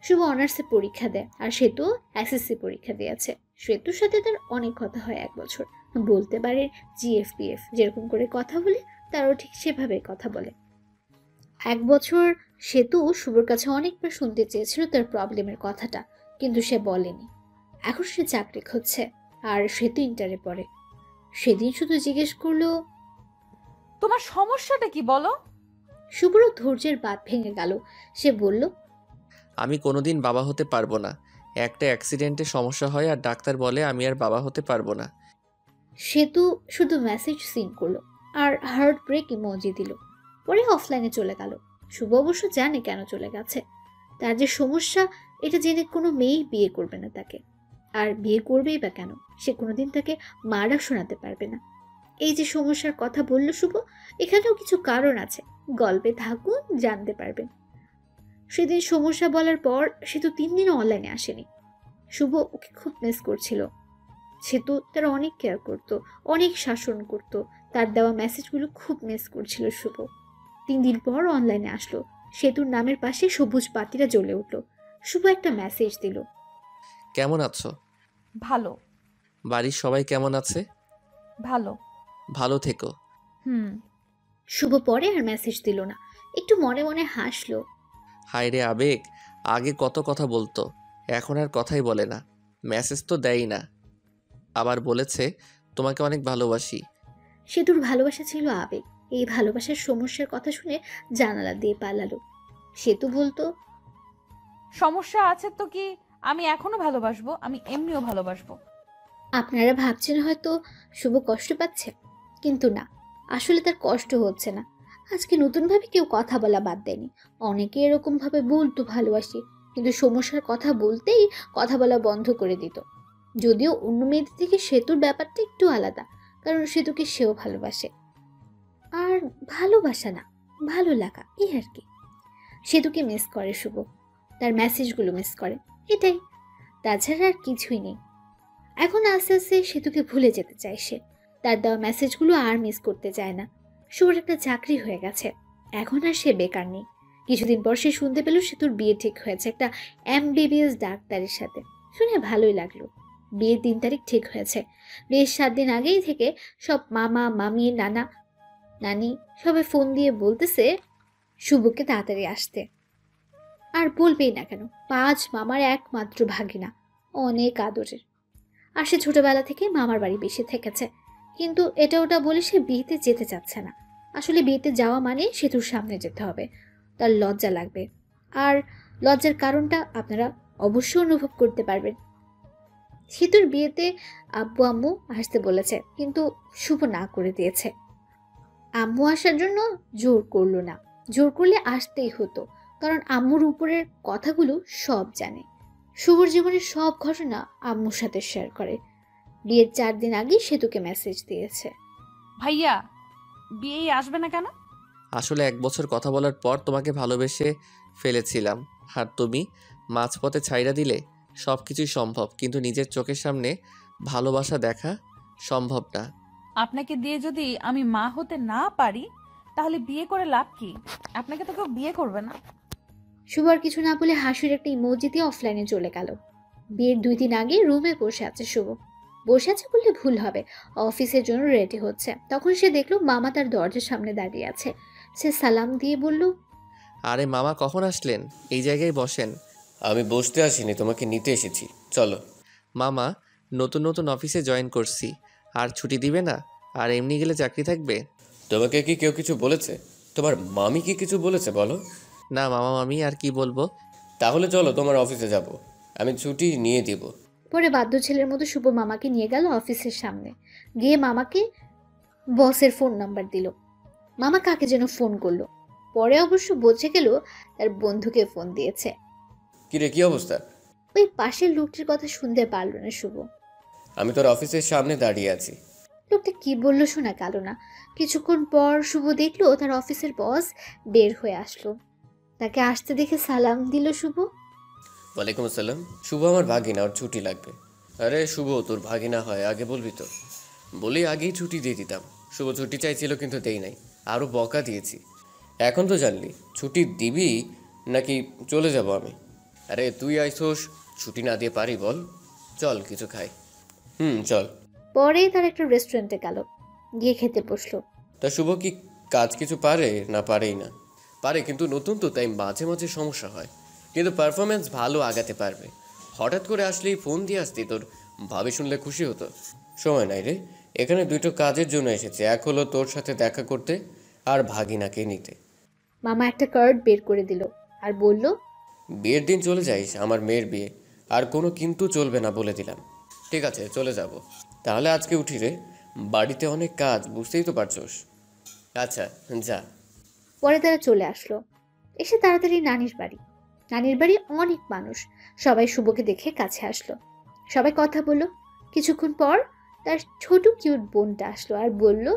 শুভ অনার্সে পরীক্ষা দেয়, আর সেতু এসএসসি পরীক্ষা দিয়েছে। সেতুর সাথে তার অনেক কথা হয় 1 বছর। বলতে পারে জিএফপিএফ, যেরকম করে কথা বলে তারও ঠিক সেভাবে কথা বলে। 1 বছর সেতু শুভর কাছে অনেকবার শুনতে চেয়েছিল তার প্রবলেমের কথাটা, কিন্তু সে বলেনি। এখন সে চাকরি খুঁজছে, আর সেতু ইন্টারে পড়ে। সেদিন শুধু জিজ্ঞেস করলো, তোমার সমস্যাটা কি বলো? শুভরও ধৈর্যের বাঁধ ভেঙে গেল। সে বলল, আমি কোনোদিন বাবা হতে পারবো না। একটা অ্যাক্সিডেন্টে সমস্যা হয় আর ডাক্তার বলে আমি আর বাবা হতে পারবো না। সেতু শুধু মেসেজ সিন করলো আর হার্ট ব্রেক ইমোজি দিল। পরে অফলাইনে চলে গেল। শুভ অবশ্য জানে কেন চলে গেছে। তার যে সমস্যা এটা জেনে কোনো মেয়েই বিয়ে করবে না তাকে। আর বিয়ে করবেই বা কেন? সে কোনোদিন তাকে মারা শোনাতে পারবে না। এই যে সমস্যার কথা বলল শুভ, এখানেও কিছু কারণ আছে। গল্পে থাকুন, জানতে পারবেন। সেদিন সমস্যা বলার পর সেতু 3 দিনও অনলাইনে আসেনি। শুভ ওকে খুব মিস করছিল। সেতু তার অনেক কেয়ার করতো, অনেক শাসন করত। তার দেওয়া মেসেজগুলো খুব মিস করছিল শুভ। 3 দিন পর অনলাইনে আসলো। সেতুর নামের পাশে সবুজ বাতিরা জ্বলে উঠল। শুভ একটা মেসেজ দিল, কেমন আছো? ভালো। বাড়ির সবাই কেমন আছে? ভালো। ভালো থেকো। শুভ পরে আর মেসেজ দিল না, একটু মনে মনে হাসলো। হায় রে আবেগ, আগে কত কথা বলতো, এখন আর কথাই বলে না। মেসেজ তো দেয়ই না। আবার বলেছে তোমাকে অনেক ভালোবাসি। সেতুর ভালোবাসা ছিল আবেগ। এই ভালোবাসার সমস্যার কথা শুনে জানালা দিয়ে পালালো। সেতু বলতো, সমস্যা আছে তো কি, আমি এখনো ভালোবাসবো, আমি এমনিও ভালোবাসবো। আপনারা ভাবছেন হয়তো শুভ কষ্ট পাচ্ছে, কিন্তু না, আসলে তার কষ্ট হচ্ছে না। আজকে নতুনভাবে কেউ কথা বলা বাদ দেয়নি। অনেকে এরকমভাবে বলতো ভালোবাসি, কিন্তু সমস্যার কথা বলতেই কথা বলা বন্ধ করে দিত। যদিও অন্য মেয়েদের থেকে সেতুর ব্যাপারটা একটু আলাদা, কারণ সেতুকে সেও ভালোবাসে। আর ভালোবাসা না, ভালো লাগা, এই আর কি। সেতুকে মিস করে শুভ, তার মেসেজগুলো মিস করে, এটাই। তাছাড়া আর কিছুই নেই। এখন আস্তে আস্তে সেতুকে ভুলে যেতে চায় সে। তার দেওয়া মেসেজগুলো আর মিস করতে চায় না। শুভর একটা চাকরি হয়ে গেছে, এখন আর সে বেকার নেই। কিছুদিন পর সে শুনতে পেল সেতুর বিয়ে ঠিক হয়েছে একটা MBBS ডাক্তারের সাথে। শুনে ভালোই লাগলো। বিয়ের 3 তারিখ ঠিক হয়েছে। বিয়ের 7 দিন আগেই থেকে সব মামা মামি নানা নানি সবাই ফোন দিয়ে বলতেছে শুভকে তাড়াতাড়ি আসতে। আর বলবেই না কেন, 5 মামার একমাত্র ভাগিনা, অনেক আদরের। আর সে ছোটবেলা থেকে মামার বাড়ি বেশি থেকেছে, কিন্তু এটা ওটা বলে সে বিয়েতে যেতে চাচ্ছে না। আসলে বিয়েতে যাওয়া মানে সেতুর সামনে যেতে হবে, তার লজ্জা লাগবে। আর লজ্জার কারণটা আপনারা অবশ্যই অনুভব করতে পারবেন। সেতুর বিয়েতে আব্বু আম্মু আসতে বলেছে, কিন্তু শুভ না করে দিয়েছে। আম্মু আসার জন্য জোর করলো না, জোর করলে আসতেই হতো, কারণ আম্মুর উপরের কথাগুলো সব জানে। শুভর জীবনের সব ঘটনা আম্মুর সাথে শেয়ার করে। বিয়ের 4 দিন আগেই সেতুকে মেসেজ দিয়েছে। ভাইয়া বিয়ে আসবে না কেন? আসলে 1 বছর কথা বলার পর তোমাকে ভালোবেসে ফেলেছিলাম, আর তুমি মাঝপথে ছাইড়া দিলে। সব কিছুই সম্ভব, কিন্তু নিজের চোখের সামনে ভালোবাসা দেখা সম্ভব না। আপনাকে দিয়ে যদি আমি মা হতে না পারি তাহলে বিয়ে করে লাভ কি? আপনাকে তো কেউ বিয়ে করবে না। শুভ আর কিছু না বলে হাসির একটা ইমোজি দিয়ে অফলাইনে চলে গেল। বিয়ের 2 দিন আগে রুমে বসে আছে শুভ। বসে আছে বললে ভুল হবে, অফিসের জন্য রেডি হচ্ছে। তখন সে দেখলো মামা তার দরজার সামনে দাঁড়িয়ে আছে। সে সালাম দিয়ে বলল, আরে মামা, কখন আসলেন? এই জায়গায় বসেন। আমি বসতে আসিনি, তোমাকে নিতে এসেছি, চলো। মামা, নতুন নতুন অফিসে জয়েন করছি, আর ছুটি দিবে না? আর এমনি গেলে চাকরি থাকবে? তোমাকে কি কেউ কিছু বলেছে? তোমার মামি কি কিছু বলেছে বলো? না মামা মামি, আর কি বলবো। তাহলে চলো তোমার অফিসে যাব, আমি ছুটি নিয়ে দিব। পরে বাধ্য ছেলের মতো শুভ মামাকে নিয়ে গেল অফিসের সামনে। গিয়ে মামাকে বসের ফোন নাম্বার দিল। মামা কাকে যেন ফোন করলো। পরে অবশ্য বোঝে গেল তার বন্ধুকে ফোন দিয়েছে। কিরে, কি অবস্থা? ওই পাশের লোকটির কথা শুনতে পারল না শুভ। আমি তোর অফিসের সামনে দাঁড়িয়ে আছি। লোকটা কি বললো শোনা গেল না। কিছুক্ষণ পর শুভ দেখলো তার অফিসের বস বের হয়ে আসলো। তাকে আসতে দেখে সালাম দিল শুভ। ওয়ালাইকুম আসসালাম। শুভ আমার ভাগিনা, ওর ছুটি লাগবে। আরে শুভ, তোর ভাগিনা হয়, আগে বলবি তো। বলি আগেই ছুটি দিয়ে দিতাম। শুভ ছুটি চাইছিল কিন্তু দেই নাই, আরও বকা দিয়েছি। এখন তো জানলি ছুটি দিবি নাকি চলে যাব আমি? আরে তুই আইসোস, ছুটি না দিয়ে পারি বল? চল কিছু খাই। চল। পরে তার একটা রেস্টুরেন্টে গেল, গিয়ে খেতে বসলো। তা শুভ কি কাজ কিছু পারে না পারেই না? পারে, কিন্তু নতুন তো, তাই মাঝে মাঝে সমস্যা হয়। কিন্তু পারফরমেন্স ভালো আগাতে পারবে। হঠাৎ করে আসলেই ফোন দিয়ে আসতি, তোর ভাবি শুনলে খুশি হতো। সময় নাই রে, এখানে দুটো কাজের জন্য এসেছে। এক হলো তোর সাথে দেখা করতে, আর ভাগিনাকে নিতে। মামা একটা কার্ড বের করে দিল আর বলল, বিয়ের দিন চলে যাইস, আমার মেয়ের বিয়ে। আর কোনো কিন্তু চলবে না বলে দিলাম। ঠিক আছে, চলে যাব। তাহলে আজকে উঠি রে, বাড়িতে অনেক কাজ, বুঝতেই তো পারছোস। আচ্ছা, যা। পরে তারা চলে আসলো। এসে তাড়াতাড়ি নানির বাড়ি। নানির বাড়ি অনেক মানুষ, সবাই শুভকে দেখে কাছে আসলো। সবাই কথা বলল। কিছুক্ষণ পর তার ছোট কিউট বোনটা আসলো আর বলল,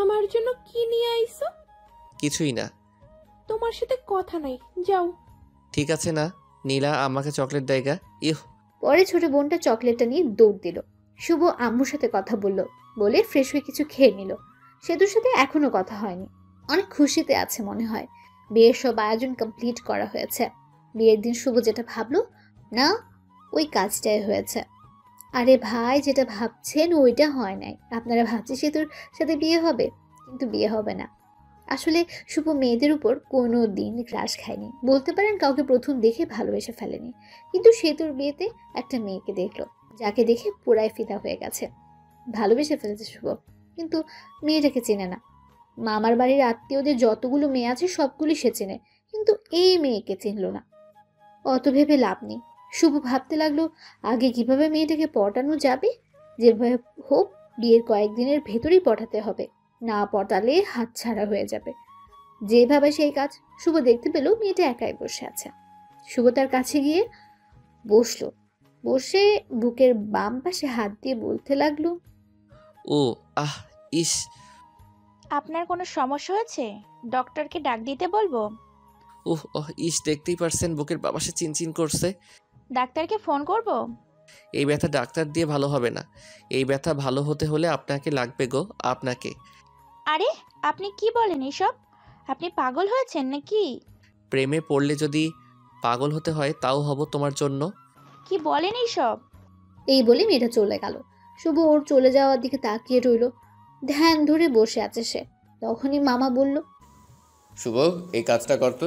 আমার জন্য কি নিয়ে আইছো? কিছুই না। তোমার সাথে কথা নাই, যাও। ঠিক আছে না, নীলা আমাকে চকলেট দেয়গা। ইহ। পরে ছোট বোনটা চকলেটটা নিয়ে দৌড় দিল। শুভ আম্মুর সাথে কথা বলল, বলে ফ্রেশ হয়ে কিছু খেয়ে নিল। সেতুর সাথে এখনো কথা হয়নি, অনেক খুশিতে আছে মনে হয়। বিয়ের সব আয়োজন কমপ্লিট করা হয়েছে। বিয়ের দিন শুভ যেটা ভাবলো না, ওই কাজটাই হয়েছে। আরে ভাই, যেটা ভাবছেন ওইটা হয় নাই। আপনারা ভাবছেন সেতুর সাথে বিয়ে হবে, কিন্তু বিয়ে হবে না। আসলে শুভ মেয়েদের উপর কোনো দিন ক্রাশ খায়নি, বলতে পারেন কাউকে প্রথম দেখে ভালোবেসে ফেলেনি। কিন্তু সেতুর বিয়েতে একটা মেয়েকে দেখলো, যাকে দেখে পুরাই ফিদা হয়ে গেছে, ভালোবেসে ফেলেছে শুভ। কিন্তু মেয়েটাকে চেনে না। মামার বাড়ির আত্মীয়দের যতগুলো মেয়ে আছে সবগুলি সে চেনে, কিন্তু এই মেয়েকে চিনল না। অত ভেবে লাভ নেই। শুভ ভাবতে লাগলো আগে কিভাবে মেয়েটাকে পটানো যাবে। যেভাবে হোক বিয়ের কয়েকদিনের ভেতরেই পটাতে হবে, না পটালে হাতছাড়া হয়ে যাবে। যেভাবে সেই কাজ। শুভ দেখতে পেল মেয়েটা একাই বসে আছে। শুভ তার কাছে গিয়ে বসলো। বসে বুকের বাম পাশে হাত দিয়ে বলতে লাগলো, ও আহ, ইস। আপনার কোনো সমস্যা হয়েছে? ডক্টরকে ডাক দিতে বলবো? ইস, দেখতেই পারছেন বুকের বাবাসে চিনচিন করছে। ডাক্তারকে ফোন করব? এই ব্যথা ডাক্তার দিয়ে ভালো হবে না। এই ব্যথা ভালো হতে হলে আপনাকে লাগবে গো, আপনাকে। আরে আপনি কি বলেন এসব? আপনি পাগল হয়েছেন নাকি? প্রেমে পড়লে যদি পাগল হতে হয় তাও হব তোমার জন্য। কি বলেন এইসব? এই বলে মেয়েটা চলে গেল। শুভ ওর চলে যাওয়ার দিকে তাকিয়ে রইল, ধ্যান ধরে বসে আছে সে। তখনই মামা বলল, শুভ, এই কাজটা করতো।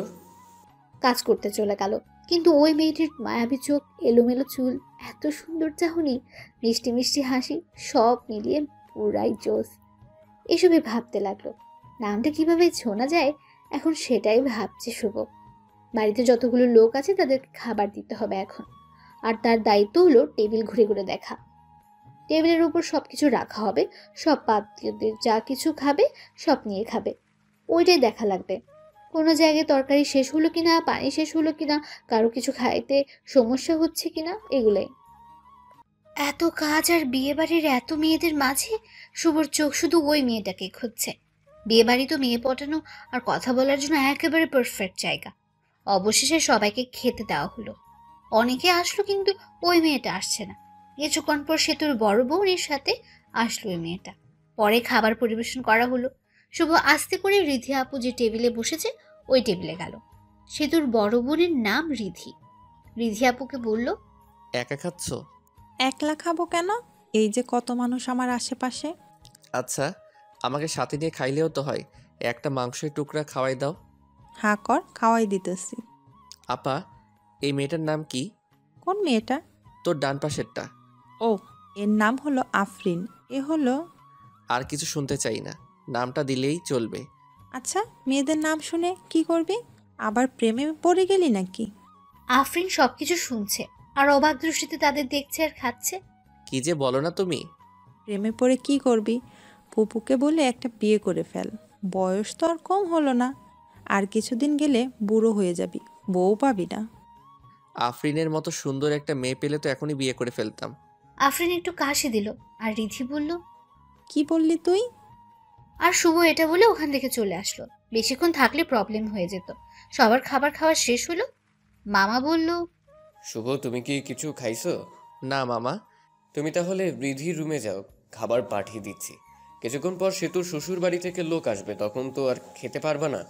কাজ করতে চলে গেল। কিন্তু ওই মেয়েটির মায়াবী চোখ, এলোমেলো চুল, এত সুন্দর চাহনি, মিষ্টি মিষ্টি হাসি, সব মিলিয়ে পুরাই জোস। এসবই ভাবতে লাগলো। নামটা কিভাবে শোনা যায় এখন সেটাই ভাবছে শুভ। বাড়িতে যতগুলো লোক আছে তাদেরকে খাবার দিতে হবে এখন, আর তার দায়িত্ব হলো টেবিল ঘুরে ঘুরে দেখা। টেবিলের উপর সবকিছু রাখা হবে, সব পাত্রীদের যা কিছু খাবে সব নিয়ে খাবে, ওইটাই দেখা লাগবে। কোনো জায়গায় তরকারি শেষ হলো কিনা, পানি শেষ হলো কিনা, কারো কিছু খাইতে সমস্যা হচ্ছে কিনা, এগুলোই। এত কাজ আর বিয়েবাড়ির এত মেয়েদের মাঝে শুভর চোখ শুধু ওই মেয়েটাকে খুঁজছে। বিয়েবাড়ি তো মেয়ে পটানো আর কথা বলার জন্য একেবারে পারফেক্ট জায়গা। অবশেষে সবাইকে খেতে দেওয়া হলো। অনেকে আসলো কিন্তু ওই মেয়েটা আসছে না। কিছুক্ষণ পর সেতুর বড় বোনের সাথে আসলো ওই মেয়েটা। পরে খাবার পরিবেশন করা হলো। শুভ আস্তে করে রিধি আপু যে টেবিলে বসেছে ওই টেবিলে গেল। সেতুর বড় বোনের নাম রিধি। রিধি আপুকে বলল, একা খাচ্ছ? একলা খাবো কেন? এই যে কত মানুষ আমার আশেপাশে। আচ্ছা, আমাকে সাথে নিয়ে খাইলেও তো হয়। একটা মাংসের টুকরা খাওয়াই দাও। হা কর, খাওয়াই দিতেছি। আপা, এই মেয়েটার নাম কি? কোন মেয়েটা? তোর ডান পাশেরটা। ও, এর নাম হলো আফরিন। এ হলো। আর কিছু শুনতে চাই না, নামটা দিলেই চলবে। আচ্ছা, মেয়েদের নাম শুনে কি করবি? আবার প্রেমে পড়ে গেলি নাকি? আফরিন সবকিছু শুনছে আর অবাক দৃষ্টিতে তাদের দেখছে আর খাচ্ছে। কি যে বলো না তুমি। প্রেমে পড়ে কি করবি? ফুপুকে বলে একটা বিয়ে করে ফেল। বয়স তো আর কম হলো না। আর কিছুদিন গেলে বুড়ো হয়ে যাবি, বউ পাবি না। আফরিনের মতো সুন্দর একটা মেয়ে পেলে তো এখনই বিয়ে করে ফেলতাম। আফরিন একটু কাশি দিল আর রিধি বলল, কি বললি তুই? আর শুভ এটা বলে ওখান থেকে চলে আসলো। বেশিক্ষণ থাকলে প্রবলেম হয়ে যেত। সবার খাবার খাওয়া শেষ হলো। মামা বলল, শুভ, তুমি কি কিছু খাইছো? না মামা। তুমি তাহলে রিধির রুমে যাও, খাবার পাঠিয়ে দিচ্ছি। কিছুক্ষণ পর সেতুর শ্বশুর বাড়ি থেকে লোক আসবে, তখন তো আর খেতে পারবা না।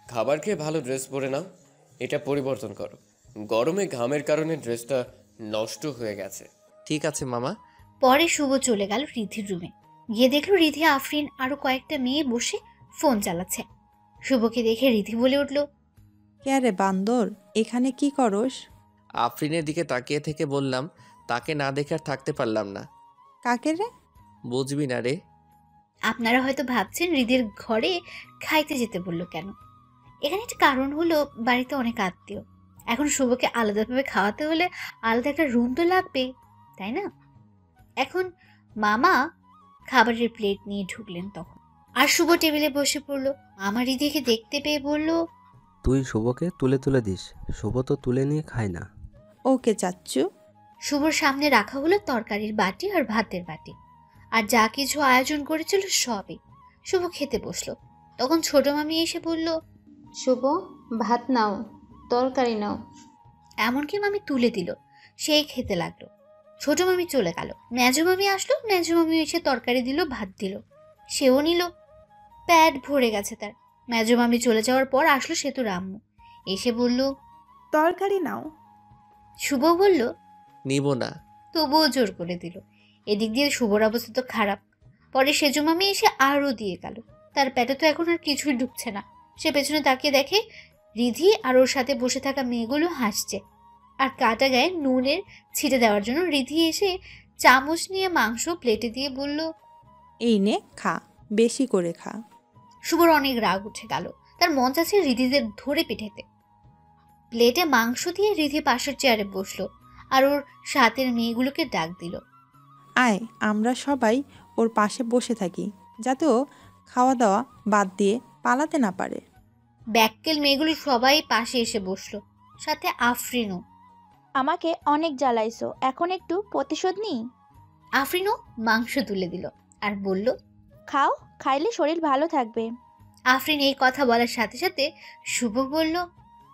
খাবার খেয়ে ভালো ড্রেস পরে নাও, এটা পরিবর্তন করো। গরমে ঘামের কারণে ড্রেসটা নষ্ট হয়ে গেছে। ঠিক আছে মামা। পরে শুভ চলে গেল রিধির রুমে। গিয়ে দেখলো রিধি, আফরিন আরো কয়েকটা মেয়ে বসে ফোন চালাচ্ছে। শুভকে দেখে রিধি বলে উঠল, কে রে বান্দর, এখানে কি করস? আফরিনের দিকে তাকিয়ে থেকে বললাম, তাকে না দেখে আর থাকতে পারলাম না। কাকে রে? বুঝবি না রে। আপনারা হয়তো ভাবছেন রিধির ঘরে খাইতে যেতে বললো কেন। এখানে একটা কারণ হলো, বাড়িতে অনেক আত্মীয়। এখন শুভকে আলাদাভাবে খাওয়াতে হলে আলাদা একটা রুম তো লাগবে, তাই না? এখন মামা খাবারের প্লেট নিয়ে ঢুকলেন তখন। আর শুভ টেবিলে বসে পড়লো। মামা রিধিকে দেখতে পেয়ে বলল, তুই শুভকে তুলে তুলে দিস, শুভ তো তুলে নিয়ে খায় না। ওকে চাচ্চু। শুভর সামনে রাখা হলো তরকারির বাটি আর ভাতের বাটি, আর যা কিছু আয়োজন করেছিল সবই। শুভ খেতে বসলো। তখন ছোট মামি এসে বলল, শুভ, ভাত নাও, তরকারি নাও। এমনকি মামি তুলে দিল। সেই খেতে লাগলো। ছোট মামি চলে গেল। মেজো মামি আসলো। মেজো মামি এসে তরকারি দিল, ভাত দিল, সেও নিল। প্যাট ভরে গেছে তার। মেজো মামি চলে যাওয়ার পর আসলো সেতুর আম্মু। এসে বলল, তরকারি নাও। শুভ বলল, নিব না। তবুও জোর করে দিল। এদিক দিয়ে শুভর অবস্থা তো খারাপ। পরে সেজো মামি এসে আরও দিয়ে গেল। তার পেটে তো এখন আর কিছুই ঢুকছে না। সে পেছনে তাকিয়ে দেখে রিধি আর ওর সাথে বসে থাকা মেয়েগুলো হাসছে। আর কাটা গায়ে নুনের ছিটে দেওয়ার জন্য রিধি এসে চামচ নিয়ে মাংস প্লেটে দিয়ে বলল, এই নে খা, বেশি করে খা। শুভর অনেক রাগ উঠে গেল। তার মন চাচ্ছে রিধিদের ধরে পিঠাইতে। প্লেটে মাংস দিয়ে রিধি পাশের চেয়ারে বসলো আর ওর সাথের মেয়েগুলোকে ডাক দিল। আয়, আমরা সবাই ওর পাশে বসে থাকি, যাতে ও খাওয়া দাওয়া বাদ দিয়ে পালাতে না পারে। ব্যাক্কেল মেয়েগুলো সবাই পাশে এসে বসলো, সাথে আফরিনও। আমাকে অনেক জ্বালাইছো, এখন একটু প্রতিশোধ নিই। আফরিনও মাংস তুলে দিল আর বলল, খাও, খাইলে শরীর ভালো থাকবে। আফরিন এই কথা বলার সাথে সাথে শুভ বলল,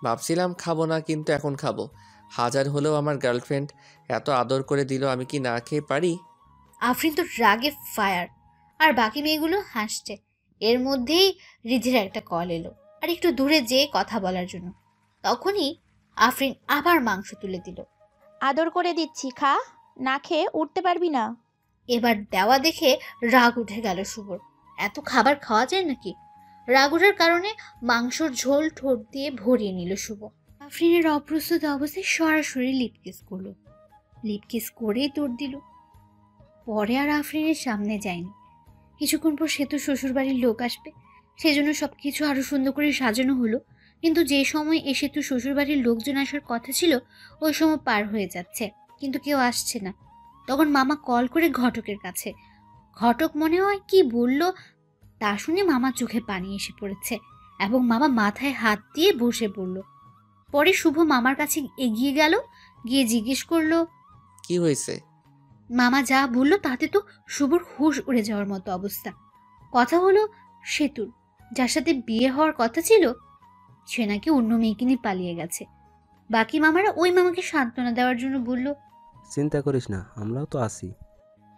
ভাবছিলাম খাবো না, কিন্তু এখন খাবো। হাজার হলেও আমার গার্লফ্রেন্ড এত আদর করে দিল, আমি কি না খেয়ে পারি? আফরিন তো রাগে ফায়ার। আর বাকি মেয়েগুলো হাসছে। এর মধ্যেই রিধির একটা কল এলো, আর একটু দূরে যেয়ে কথা বলার জন্য। তখনই আফরিন আবার মাংস তুলে দিল। আদর করে দিচ্ছি, খা, না খেয়ে উঠতে পারবি না। এবার দেওয়া দেখে রাগ উঠে গেল শুভর। এত খাবার খাওয়া যায় নাকি? রাগ ওঠার কারণে মাংসর ঝোল ঠোঁট দিয়ে ভরিয়ে নিল শুভ। আফরিনের অপ্রস্তুত অবস্থায় সরাসরি লিপকিস করলো। লিপকিস করেই দৌড় দিল। পরে আর আফরিনের সামনে যায়নি। কিছুক্ষণ পর সেতু শ্বশুরবাড়ির লোক আসবে, সেজন্য সবকিছু আরো সুন্দর করে সাজানো হলো। কিন্তু যে সময় এ সেতু শ্বশুরবাড়ির লোকজন আসার কথা ছিল ওই সময় পার হয়ে যাচ্ছে, কিন্তু কেউ আসছে না। তখন মামা কল করে ঘটকের কাছে। ঘটক মনে হয় কি বলল তা শুনে মামা চোখে পানি এসে পড়েছে এবং মামা মাথায় হাত দিয়ে বসে পড়ল। পরে শুভ মামার কাছে এগিয়ে গেল, গিয়ে জিজ্ঞেস করলো, কি হয়েছে? মামা যা বললো তাতে তো শুভর হুঁশ উড়ে যাওয়ার মতো অবস্থা। কথা হলো সেতুর, যার সাথে বিয়ে হওয়ার কথা ছিল, সে নাকি অন্য মেয়েকে নিয়ে পালিয়ে গেছে। বাকি মামারা ওই মামাকে সান্ত্বনা দেওয়ার জন্য বলল, চিন্তা করিস না, আমরাও তো আছি।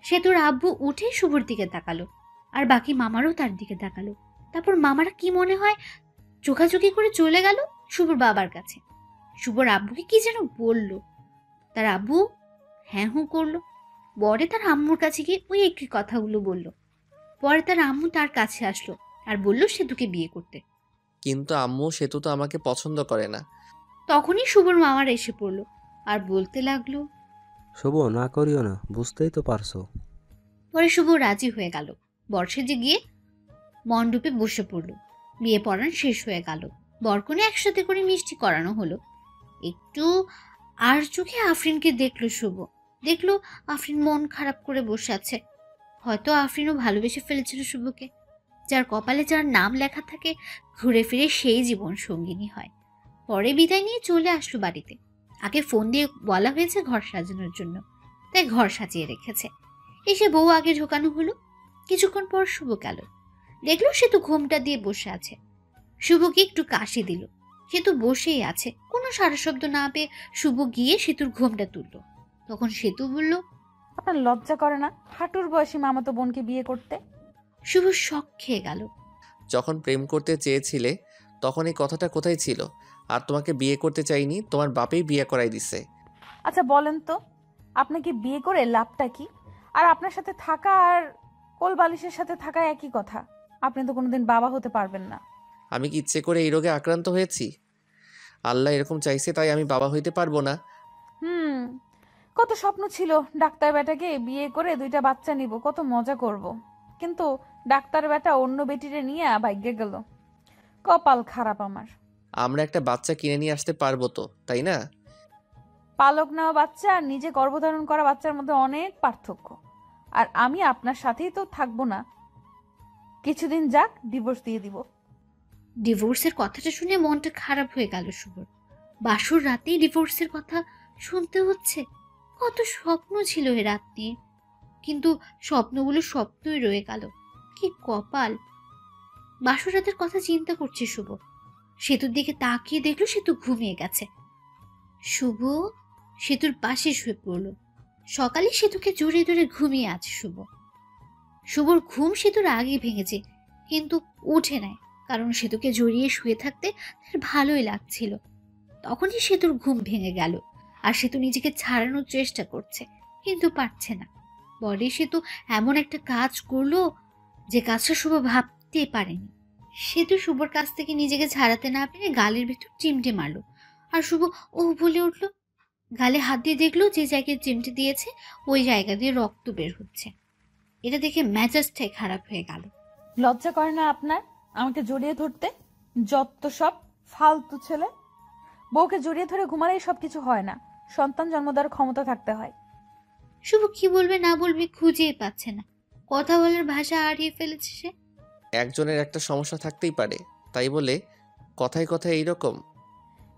সেতুর আব্বু উঠে শুভর দিকে তাকালো, আর বাকি মামারও তার দিকে তাকালো। তারপর মামারা কি মনে হয় চোখাচোখি করে চলে গেল শুভর বাবার কাছে। শুভর আব্বুকে কি যেন বলল, তার আব্বু হ্যাঁ হুঁ করলো। পরে তার আম্মুর কাছে গিয়ে ওই একই কথাগুলো বলল। পরে তার আম্মু তার কাছে আসলো আর বলল সেতুকে বিয়ে করতে। কিন্তু আম্মু সেতু তো আমাকে পছন্দ করে না। তখনই শুভর মামারা এসে পড়লো আর বলতে লাগলো, শুভ, না করিও না, বুঝতেই তো পারছো। পরে শুভ রাজি হয়ে গেল। বর্ষে গিয়ে মণ্ডপে বসে পড়ল। বিয়ে পড়ান শেষ হয়ে গেল। বরকনে একসাথে করে মিষ্টি করানো হলো। একটু আর চোখে আফরিনকে দেখলো শুভ। দেখলো আফরিন মন খারাপ করে বসে আছে। হয়তো আফরিনও ভালোবেসে ফেলেছিল শুভকে। যার কপালে যার নাম লেখা থাকে ঘুরে ফিরে সেই জীবন সঙ্গিনী হয়। পরে বিদায় নিয়ে চলে আসলো বাড়িতে। আগে ফোন দিয়ে বলা হয়েছে ঘর সাজানোর জন্য, তাই ঘর সাজিয়ে রেখেছে। এসে বউ আগে ঢোকানো হলো। কিছুক্ষণ পর শুভ গেল। দেখলো সেতু ঘোমটা দিয়ে বসে আছে। শুভকে একটু কাশি দিল। সেতু বসেই আছে। কোনো সারা শব্দ না পেয়ে শুভ গিয়ে সেতুর ঘোমটা তুললো। তখন সেতু বলল, আপনার লজ্জা করে না হাঁটুর বয়সী মামাতো বোনকে বিয়ে করতে? শুভ শক খেয়ে গেল। যখন প্রেম করতে চেয়েছিলে তখন এই কথাটা কোথায় ছিল? আর তোমাকে বিয়ে করতে চাইনি, তোমার বাপেই বিয়ে করাই দিছে। আচ্ছা বলেন তো, আপনাকে বিয়ে করে লাভটা কি? আর আপনার সাথে থাকা আর কোলবালিশের সাথে থাকা একই কথা। আপনি তো কোনোদিন বাবা হতে পারবেন না। আমি কি ইচ্ছে করে এই রোগে আক্রান্ত হয়েছি? আল্লাহ এরকম চাইছে তাই আমি বাবা হইতে পারবো না? কত স্বপ্ন ছিল ডাক্তার বেটাকে বিয়ে করে 2টা বাচ্চা নিব, কত মজা করব। কিন্তু ডাক্তার বেটা অন্য বেটিরে নিয়ে ভাগ্যে গেল। কপাল খারাপ আমার। আমরা একটা বাচ্চা কিনে নিয়ে আসতে পারবো তো, তাই না? পালক নেওয়া বাচ্চা আর নিজে গর্ভধারণ করা বাচ্চার মধ্যে অনেক পার্থক্য। আর আমি আপনার সাথেই তো থাকবো না, কিছুদিন যাক, ডিভোর্স দিয়ে দিব। ডিভোর্সের কথাটা শুনে মনটা খারাপ হয়ে গেল শুভর। বাসর রাতেই ডিভোর্সের কথা শুনতে হচ্ছে। কত স্বপ্ন ছিল এ রাত নিয়ে, কিন্তু স্বপ্নগুলো স্বপ্নই রয়ে গেল। কি কপাল! বাসর রাতের কথা চিন্তা করছে শুভ। সেতুর দিকে তাকিয়ে দেখলো সেতু ঘুমিয়ে গেছে। শুভ সেতুর পাশে শুয়ে পড়ল। সকালে সেতুকে জড়িয়ে ধরে ঘুমিয়ে আছে শুভ। শুভর ঘুম সেতুর আগে ভেঙেছে, কিন্তু উঠে নেয়, কারণ সেতুকে জড়িয়ে শুয়ে থাকতে তার ভালোই লাগছিল। তখনই সেতুর ঘুম ভেঙে গেল আর সেতু নিজেকে ছাড়ানোর চেষ্টা করছে, কিন্তু পারছে না। পরে সেতু এমন একটা কাজ করলো যে কাজটা শুভ ভাবতেই পারেনি। সেতু শুভর কাছ থেকে নিজেকে ছাড়াতে না পেরে গালের ভেতর চিমটে মারলো, আর শুভ ও বলে উঠলো। গালে হাত দিয়ে দেখলো যে জায়গায় চিমটে দিয়েছে ওই জায়গা দিয়ে রক্ত বের হচ্ছে। এটা দেখে মেজাজটাই খারাপ হয়ে গেল। লজ্জা করে না আপনার আমাকে জড়িয়ে ধরতে? যত সব ফালতু ছেলে। বউকে জড়িয়ে ধরে ঘুমালেই সবকিছু হয় না, সন্তান জন্ম দেওয়ার ক্ষমতা থাকতে হয়। শুভ কি বলবে না বলবে খুঁজেই পাচ্ছে না। কথা বলার ভাষা হারিয়ে ফেলেছে সে। একজনের একটা সমস্যা থাকতেই পারে, তাই বলে কথায় কথায় এইরকম?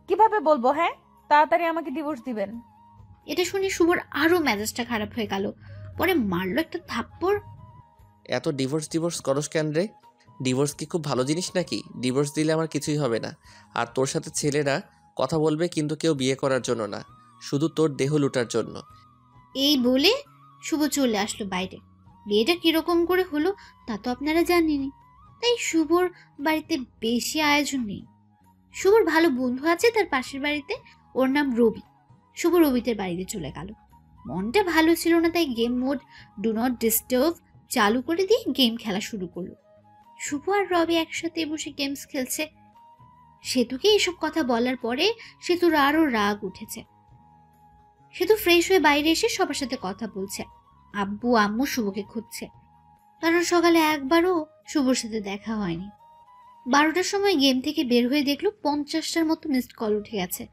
কিভাবে বলবো? হ্যাঁ, তাড়াতাড়ি আমাকে ডিভোর্স দিবেন। এটা শুনে শুভর আরো মেজাজটা খারাপ হয়ে গেল। পরে মারলো একটা থাপ্পড়। এত ডিভোর্স করস কেন রে? ডিভোর্স কি খুব ভালো জিনিস নাকি? ডিভোর্স দিলে আমার কিছুই হবে না। আর তোর সাথে ছেলেরা কথা বলবে, কিন্তু কেউ বিয়ে করার জন্য না, শুধু তোর দেহ লুটার জন্য। এই বলে শুভ চলে আসলো বাইরে। বিয়েটা কিরকম করে হলো তা তো আপনারা জানেনই, তাই শুভর বাড়িতে বেশি আয়োজন নেই। শুভর ভালো বন্ধু আছে তার পাশের বাড়িতে, ওর নাম রবি। শুভ রবিদের বাড়িতে চলে গেল। মনটা ভালো ছিল না, তাই game mode do not disturb চালু করে দিয়ে গেম খেলা শুরু করলো। শুভ আর রবি একসাথে বসে গেমস খেলছে। সেতুকে এসব কথা বলার পরে সেতুর আরো রাগ উঠেছে। সেতু ফ্রেশ হয়ে বাইরে এসে সবার সাথে কথা বলছে। আব্বু আম্মু শুভকে খুঁজছে, কারণ সকালে একবারও শুভর সাথে দেখা হয়নি। 12টার সময় গেম থেকে বের হয়ে দেখলো 50টার মতো মিসড কল উঠে গেছে।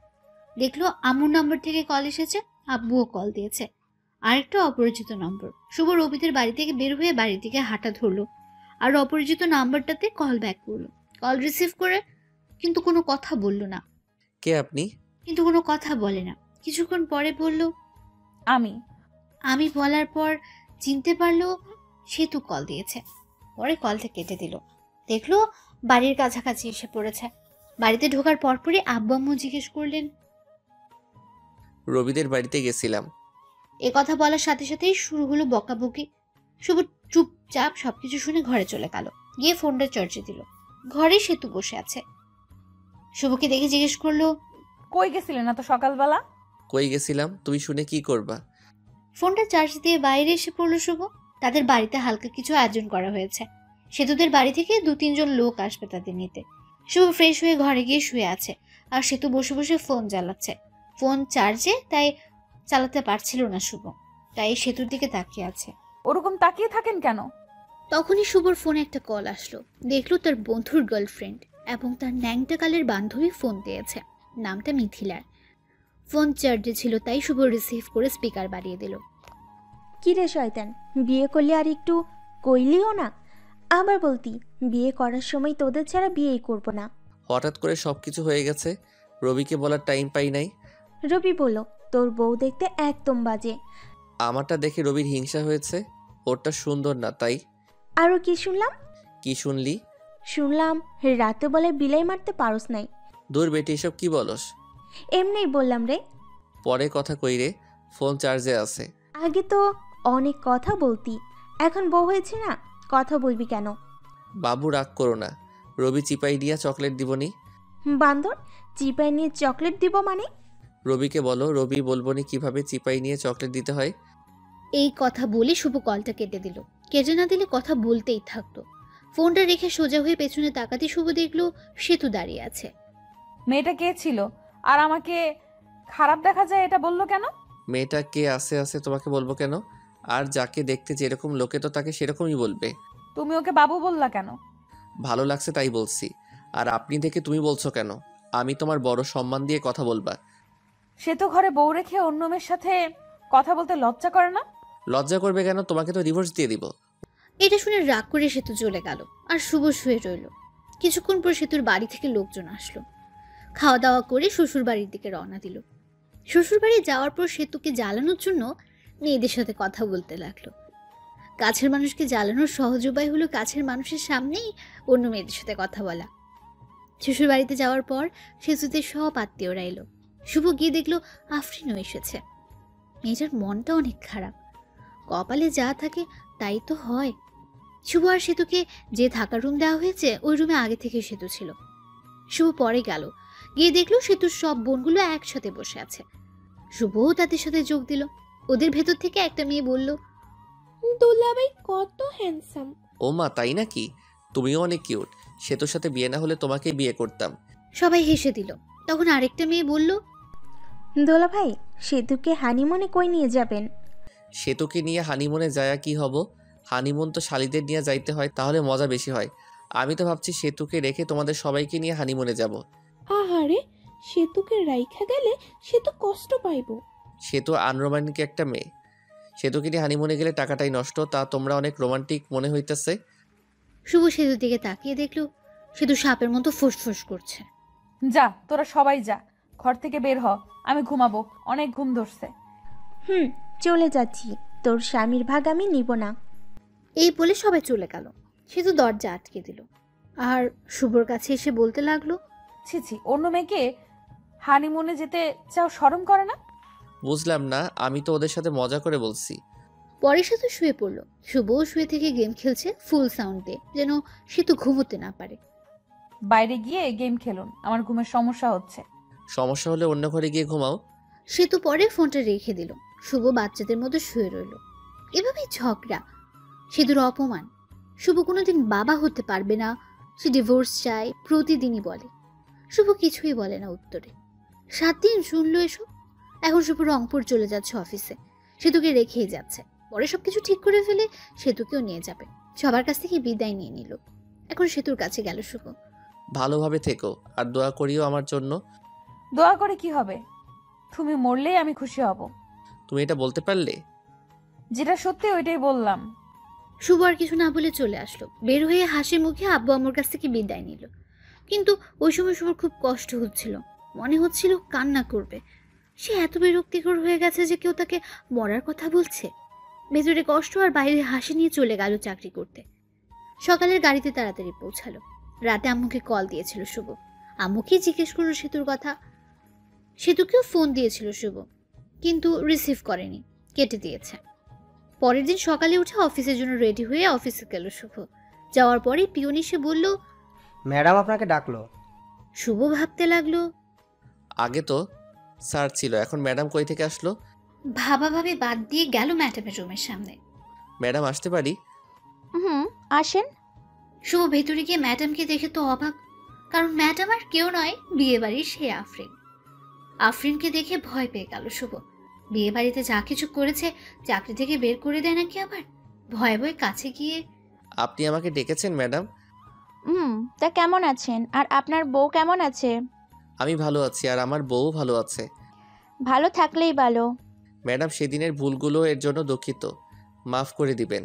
দেখলো আম্মুর নম্বর থেকে কল এসেছে, আব্বুও কল দিয়েছে। আরেকটা অপরিচিত নম্বর। শুভ রবিদের বাড়ি থেকে বের হয়ে বাড়ি থেকে হাঁটা ধরলো আর অপরিচিত নাম্বারটাতে কল ব্যাক করলো। কল রিসিভ করে কিন্তু কোনো কথা বলল না। কে আপনি? কিন্তু কোনো কথা বলে না। কিছুক্ষণ পরে বলল, আমি। আমি বলার পর চিনতে পারলো সেতু কল দিয়েছে। পরে কলটা কেটে দিল। দেখলো বাড়ির কাছাকাছি এসে পড়েছে। বাড়িতে ঢোকার পরপরই আব্বু আম্মু জিজ্ঞেস করলেন, রবিদের বাড়িতে গেছিলাম। এ কথা বলার সাথে সাথেই শুরু হলো বকাবকি। শুভ চুপচাপ সবকিছু শুনে ঘরে চলে গেল। গিয়ে ফোনটা চার্জে দিল। ঘরে সেতু বসে আছে। শুভকে দেখে জিজ্ঞেস করলো, কই গেছিলেন এত সকালবেলা? কই গেছিলাম তুমি শুনে কি করবা? ফোনটা চার্জ দিয়ে বাইরে এসে পড়লো শুভ। তাদের বাড়িতে হালকা কিছু আয়োজন করা হয়েছে। সেতুদের বাড়ি থেকে 2-3 জন লোক আসবে তাদের নিতে। শুভ ফ্রেশ হয়ে ঘরে গিয়ে শুয়ে আছে, আর সেতু বসে বসে ফোন চালাচ্ছে। ফোন চার্জে, তাই চালাতে পারছিল না শুভ, তাই সেতুর দিকে তাকিয়ে আছে। ওরকম তাকিয়ে থাকেন কেন? তখনই শুভর ফোনে একটা কল আসলো। দেখলো তার বন্ধুর গার্লফ্রেন্ড এবং তার ন্যাংটা কালের বান্ধবী ফোন দিয়েছে। নামটা মিথিলার। ফোন চার্জে ছিল, তাই শুভ রিসিভ করে স্পিকার বাড়িয়ে দিল। কি রে শয়তান, বিয়ে করলে আর একটু কইলিও না? আবার বলতি বিয়ে করার সময় তোদের ছাড়া বিয়েই করব না। হঠাৎ করে সবকিছু হয়ে গেছে, রবিকে বলার টাইম পাই নাই। রবি বলল তোর বউ দেখতে একদম বাজে। আমারটা দেখে রবির হিংসা হয়েছে, ওরটা সুন্দর না তাই। আরও কি শুনলাম? কি শুনলি? শুনলাম রাতে বলে বিলাই মারতে পারস নাই। দূর বেটি, এসব কি বলস? এমনিই বললাম রে। পরে কথা কই রে, ফোন চার্জে আছে। আগে তো অনেক কথা বলতি, এখন বউ হয়েছে না, কথা বলবি কেন? বাবু রাগ করো না, রবি চিপাই দিয়া চকলেট দিবনি। বান্দর, চিপাই নিয়ে চকলেট দিব মানে? রবিকে বলো, রবি বলবনি কিভাবে চিপাই নিয়ে চকলেট দিতে হয়। এই কথা বলে শুভ কলটা কেটে দিল। কেটে না দিলে কথা বলতেই থাকতো। ফোনটা রেখে সোজা হয়ে পেছনে তাকাতে শুভ দেখলো সেতু দাঁড়িয়ে আছে। মেয়েটা কে ছিল আর আমাকে খারাপ দেখা যায় এটা বললো কেন? মেয়েটা কে আছে আছে তোমাকে বলবো কেন? আর যাকে দেখতে যেরকম লোকে তো তাকে সেরকমই বলবে। তুমি ওকে বাবু বললা কেন? ভালো লাগছে তাই বলছি। আর আপনি থেকে তুমি বলছো কেন? আমি তোমার বড় সম্মান দিয়ে কথা বলবা। সে তো ঘরে বউ রেখে অন্য মেয়ের সাথে কথা বলতে লজ্জা করে না? লজ্জা করবে কেন? তোমাকে তো ডিভোর্স দিয়ে দিব। এটা শুনে রাগ করে সেতু চলে গেল, আর শুভ শুয়ে রইল। কিছুক্ষণ পর সেতুর বাড়ি থেকে লোকজন আসলো। খাওয়া দাওয়া করে শ্বশুর বাড়ির দিকে রওনা দিল। শ্বশুর বাড়ি যাওয়ার পর সেতুকে জ্বালানোর জন্য মেয়েদের সাথে কথা বলতে লাগলো। কাছের মানুষকে জ্বালানোর সহজ উপায় হলো কাছের মানুষের সামনেই অন্য মেয়েদের সাথে কথা বলা। শ্বশুর বাড়িতে যাওয়ার পর সেতুতে সব আত্মীয়রা এলো। শুভ গিয়ে দেখলো আফরিনও এসেছে। মেয়েটার মনটা অনেক খারাপ। কপালে যা থাকে তাই তো হয়। শুভ আর সেতুকে যে থাকার রুম দেওয়া হয়েছে ওই রুমে আগে থেকে সেতু ছিল। শুভ পরে গেল, গিয়ে দেখলো সেতুর সব বোনগুলো একসাথে বসে আছে। শুভও তাদের সাথে যোগ দিল। ওদের ভেতর থেকে একটা মেয়ে বলল, দুলাভাই কত হ্যান্ডসাম। ও মা, তাই নাকি? তুমিও অনেক কিউট। সেতুর সাথে বিয়ে না হলে তোমাকে বিয়ে করতাম। সবাই হেসে দিল। তখন আরেকটা মেয়ে বলল, দোলা ভাই, সেতুকে হানিমুনে কই নিয়ে যাবেন? সেতুকে নিয়ে হানিমুনে যায়া কি হব? হানিমুন তো শালিদের নিয়ে যাইতে হয়, তাহলে মজা বেশি হয়। আমি তো ভাবছি সেতুকে রেখে তোমাদের সবাইকে নিয়ে হানিমুনে যাব। আহারে, সেতুকে রাইখা গেলে সে তো কষ্ট পাইব। সেতু আনরোমান্টিক একটা মেয়ে। সেতুকে নিয়ে হানিমুনে গেলে টাকাটাই নষ্ট। তা তোমরা অনেক রোমান্টিক মনে হইতেছে। শুভ সেতুর দিকে তাকিয়ে দেখলো সেতু সাপের মতো ফুসফুস করছে। যা, তোরা সবাই যা, ঘর থেকে বের হ, আমি ঘুমাবো, অনেক ঘুম ধরছে। চলে যাচ্ছি, তোর স্বামীর ভাগ আমি নিব না। এই বলে সবাই চলে গেল। সেতু দরজা আটকে দিল আর শুভর কাছে এসে বলতে লাগলো, ছি ছি, অন্য মেয়েকে হানিমুনে যেতে চাও, শরম করে না? বুঝলাম না, আমি তো ওদের সাথে মজা করে বলছি। পরে সেতু শুয়ে পড়লো। শুভও শুয়ে থেকে গেম খেলছে ফুল সাউন্ড দিয়ে, যেন সেতু ঘুমোতে না পারে। বাইরে গিয়ে গেম খেলুন, আমার ঘুমের সমস্যা হচ্ছে। সমস্যা হলে অন্য ঘরে গিয়ে ঘুমাও। সেতু পরে ফোনটা রেখে দিল। শুভ বাচ্চাদের মতো শুয়ে রইল। এভাবেই ঝগড়া, সেতুর অপমান। শুভ কোনোদিন বাবা হতে পারবে না, সে ডিভোর্স চায়, প্রতিদিনই বলে। শুভ কিছুই বলে না উত্তরে। 7 দিন শুনলো এসব। এখন শুভ রংপুর চলে যাচ্ছে অফিসে, সেতুকে রেখেই যাচ্ছে। পরে সবকিছু ঠিক করে ফেলে সেতুকেও নিয়ে যাবে। সবার কাছ থেকে বিদায় নিয়ে নিল। এখন সেতুর কাছে গেল শুভ। ভালোভাবে থেকো আর দোয়া করিও আমার জন্য। দোয়া করে কি হবে? তুমি মরলেই আমি খুশি হব। তুমি এটা বলতে পারলে? যেটা সত্যি ওইটাই বললাম। শুভ আর কিছু না বলে চলে আসলো। বের হয়ে হাসি মুখে আব্বু আম্মুর কাছ থেকে বিদায় নিল। কিন্তু ওই সময় শুভর খুব কষ্ট হচ্ছিল, মনে হচ্ছিল কান্না করবে। সে এত বিরক্তিকর হয়ে গেছে যে কেউ তাকে মরার কথা বলছে। ভেতরে কষ্ট আর বাইরে হাসি নিয়ে চলে গেল চাকরি করতে। সকালের গাড়িতে তাড়াতাড়ি পৌঁছালো। রাতে আম্মুকে কল দিয়েছিল শুভ। আম্মুকে জিজ্ঞেস করলো সেতুর কথা। সেতুকেও ফোন দিয়েছিল শুভ, কিন্তু রিসিভ করেনি, কেটে দিয়েছে। পরের দিন সকালে উঠে অফিসের জন্য রেডি হয়ে অফিসে গেল শুভ। যাওয়ার পরে পিয়ন এসে বলল, ম্যাডাম আপনাকে ডাকলো। শুভ ভাবতে লাগলো, আগে তো স্যার ছিল, এখন ম্যাডাম কই থেকে আসলো? ভাবাভাবি বাদ দিয়ে গেল ম্যাডামের রুমের সামনে। ম্যাডাম আসতে পারি? আসেন। শুভ ভেতরে গিয়ে ম্যাডামকে দেখে তো অবাক, কারণ ম্যাডাম আর কেউ নয়, বিয়ে বাড়ির সে আফরিন। আফরিনকে দেখে ভয় পেয়ে গেল শুভ। বিয়ে বাড়িতে যা কিছু করেছে, চাকরি থেকে বের করে দেয় নাকি আবার। ভয়ে ভয়ে কাছে গিয়ে, আপনি আমাকে ডেকেছেন ম্যাডাম? তা কেমন আছেন? আর আপনার বউ কেমন আছে? আমি ভালো আছি, আর আমার বউ ভালো আছে। ভালো থাকলেই ভালো। ম্যাডাম, সেদিনের ভুলগুলো এর জন্য দুঃখিত, মাফ করে দিবেন।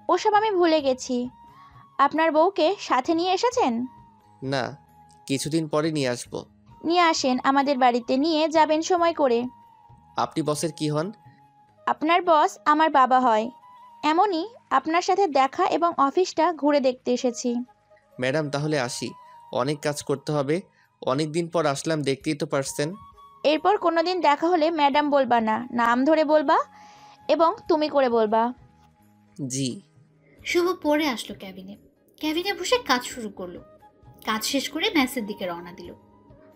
ওসব আমি ভুলে গেছি। আপনার বউকে সাথে নিয়ে এসেছেন? না, কিছুদিন পরে নিয়ে আসবো। নিয়ে আসেন, আমাদের বাড়িতে নিয়ে যাবেন সময় করে। আপনি বসের কি হন? আপনার বস আমার বাবা হয়। এমনই আপনার সাথে দেখা এবং অফিসটা ঘুরে দেখতে এসেছি। ম্যাডাম, তাহলে আসি, অনেক কাজ করতে হবে। অনেক দিন পর আসলাম, দেখতেই তো পারছেন। এরপর কোনোদিন দেখা হলে ম্যাডাম বলবা না, নাম ধরে বলবা এবং তুমি করে বলবা। জি। শুভ পড়ে আসলো ক্যাবিনে। ক্যাবিনে বসে কাজ শুরু করলো। কাজ শেষ করে ম্যাসের দিকে রওনা দিল।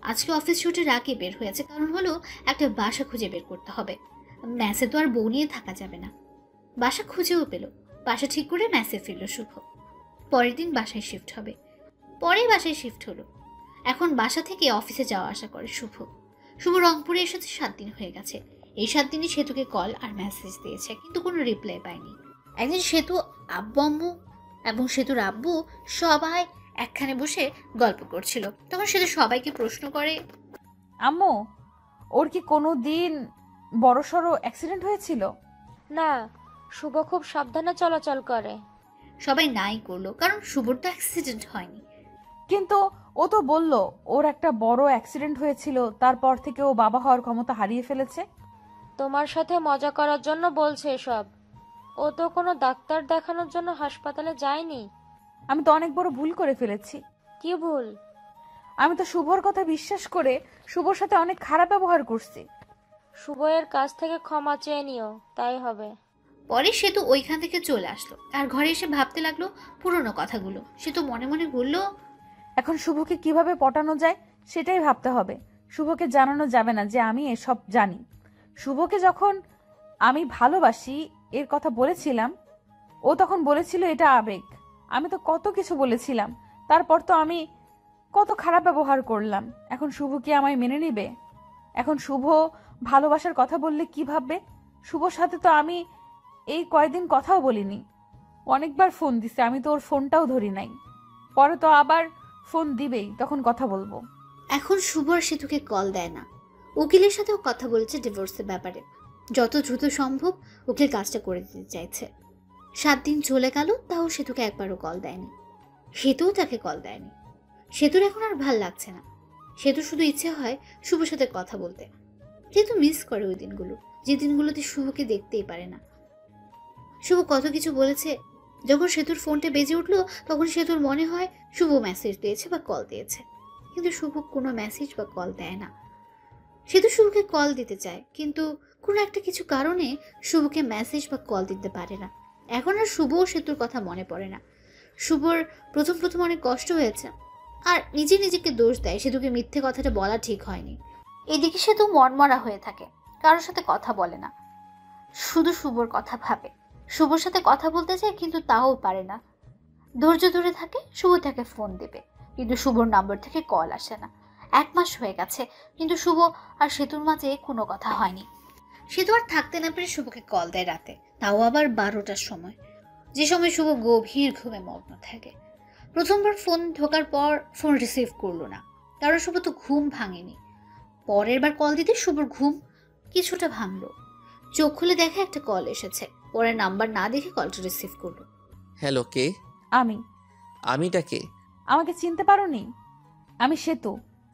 আজকে অফিস ছুটির আগে বের হয়েছে, কারণ হলো একটা বাসা খুঁজে বের করতে হবে। ম্যাসে তো আর বউ নিয়ে থাকা যাবে না। বাসা খুঁজেও পেল। বাসা ঠিক করে ম্যাসে ফিরল শুভ। পরের দিন বাসায় শিফট হবে। পরেই বাসায় শিফট হলো। এখন বাসা থেকে অফিসে যাওয়া আসা করে শুভ। শুভ রংপুরে এসেছে 7 দিন হয়ে গেছে। এই 7 দিনই সেতুকে কল আর মেসেজ দিয়েছে, কিন্তু কোনো রিপ্লাই পায়নি। একদিন সেতু, আব্বু আম্মু এবং সেতুর আব্বু সবাই একখানে বসে গল্প করছিল। তখন সেতু সবাইকে প্রশ্ন করে, আম্মু, ওর কি কোনো দিন বড়সড় অ্যাক্সিডেন্ট হয়েছিল? না, শুভ খুব সাবধানে চলাচল করে। সবাই নাই করলো, কারণ শুভর তো অ্যাক্সিডেন্ট হয়নি। কিন্তু ও তো বলল ওর একটা বড় অ্যাক্সিডেন্ট হয়েছিল, তারপর থেকে ও বাবা হওয়ার ক্ষমতা হারিয়ে ফেলেছে। তোমার সাথে মজা করার জন্য বলছে এসব। ও তো কোনো ডাক্তার দেখানোর জন্য হাসপাতালে যায়নি। আমি তো অনেক বড় ভুল করে ফেলেছি। কি ভুল? আমি তো শুভর কথা বিশ্বাস করে শুভর সাথে অনেক খারাপ ব্যবহার করছি। শুভ এর কাছ থেকে ক্ষমা চেয়ে নিও, তাই হবে। পরে সেতু ওইখান থেকে চলে আসলো আর ঘরে এসে ভাবতে লাগলো পুরনো কথাগুলো। সে তো মনে মনে বলল, এখন শুভকে কিভাবে পটানো যায় সেটাই ভাবতে হবে। শুভকে জানানো যাবে না যে আমি এসব জানি। শুভকে যখন আমি ভালোবাসি এর কথা বলেছিলাম, ও তখন বলেছিল এটা আবেগ। আমি তো কত কিছু বলেছিলাম, তারপর তো আমি কত খারাপ ব্যবহার করলাম। এখন শুভ কি আমায় মেনে নিবে? এখন শুভ ভালোবাসার কথা বললে কি ভাববে? শুভর সাথে তো আমি এই কয়েকদিন কথাও বলিনি। অনেকবার ফোন দিছে, আমি তো ওর ফোনটাও ধরি নাই। পরে তো আবার ফোন দিবেই, তখন কথা বলবো। এখন শুভ আর সেতুকে কল দেয় না। উকিলের সাথেও কথা বলেছে ডিভোর্সের ব্যাপারে। যত দ্রুত সম্ভব উকিল কাজটা করে দিতে চাইছে। 7 দিন চলে গেল, তাও সেতুকে একবারও কল দেয়নি। সেতুও তাকে কল দেয়নি। সেতুর এখন আর ভাল লাগছে না। সেতু শুধু ইচ্ছে হয় শুভর সাথে কথা বলতে। সেতু মিস করে ওই দিনগুলো, যে দিনগুলোতে শুভকে দেখতেই পারে না। শুভ কত কিছু বলেছে। যখন সেতুর ফোনটা বেজে উঠলো, তখন সেতুর মনে হয় শুভ মেসেজ দিয়েছে বা কল দিয়েছে, কিন্তু শুভ কোনো মেসেজ বা কল দেয় না। সেতু শুভকে কল দিতে চায়, কিন্তু কোনো একটা কিছু কারণে শুভকে মেসেজ বা কল দিতে পারে না। এখন আর শুভ ও সেতুর কথা মনে পড়ে না। শুভর প্রথম প্রথম অনেক কষ্ট হয়েছে, আর নিজে নিজেকে দোষ দেয় সেতুকে মিথ্যে কথাটা বলা ঠিক হয়নি। এদিকে সেতু মনমরা হয়ে থাকে, কারোর সাথে কথা বলে না, শুধু শুভর কথা ভাবে। শুভর সাথে কথা বলতে চায়, কিন্তু তাও পারে না। ধৈর্য ধরে থাকে, শুভ তাকে ফোন দেবে, কিন্তু শুভর নাম্বার থেকে কল আসে না। 1 মাস হয়ে গেছে, কিন্তু শুভ আর সেতুর মাঝে কোনো কথা হয়নি। সেতু আর থাকতে না পেরে শুভকে কল দেয় রাতে, তাও আবার 12টার সময়, যে সময় শুভ গভীর ঘুমে মগ্ন থাকে। প্রথমবার ফোন ঢোকার পর ফোন রিসিভ করলো না, কারণ শুভ তো ঘুম ভাঙেনি। পরের বার কল দিতে শুভর ঘুম কিছুটা ভাঙলো। চোখ খুলে দেখে একটা কল এসেছে। পরে নাম্বার না দেখে কলটা রিসিভ করলো। হ্যালো, কে? আমিটা কে? আমাকে চিনতে পারোনি? আমি সেতু।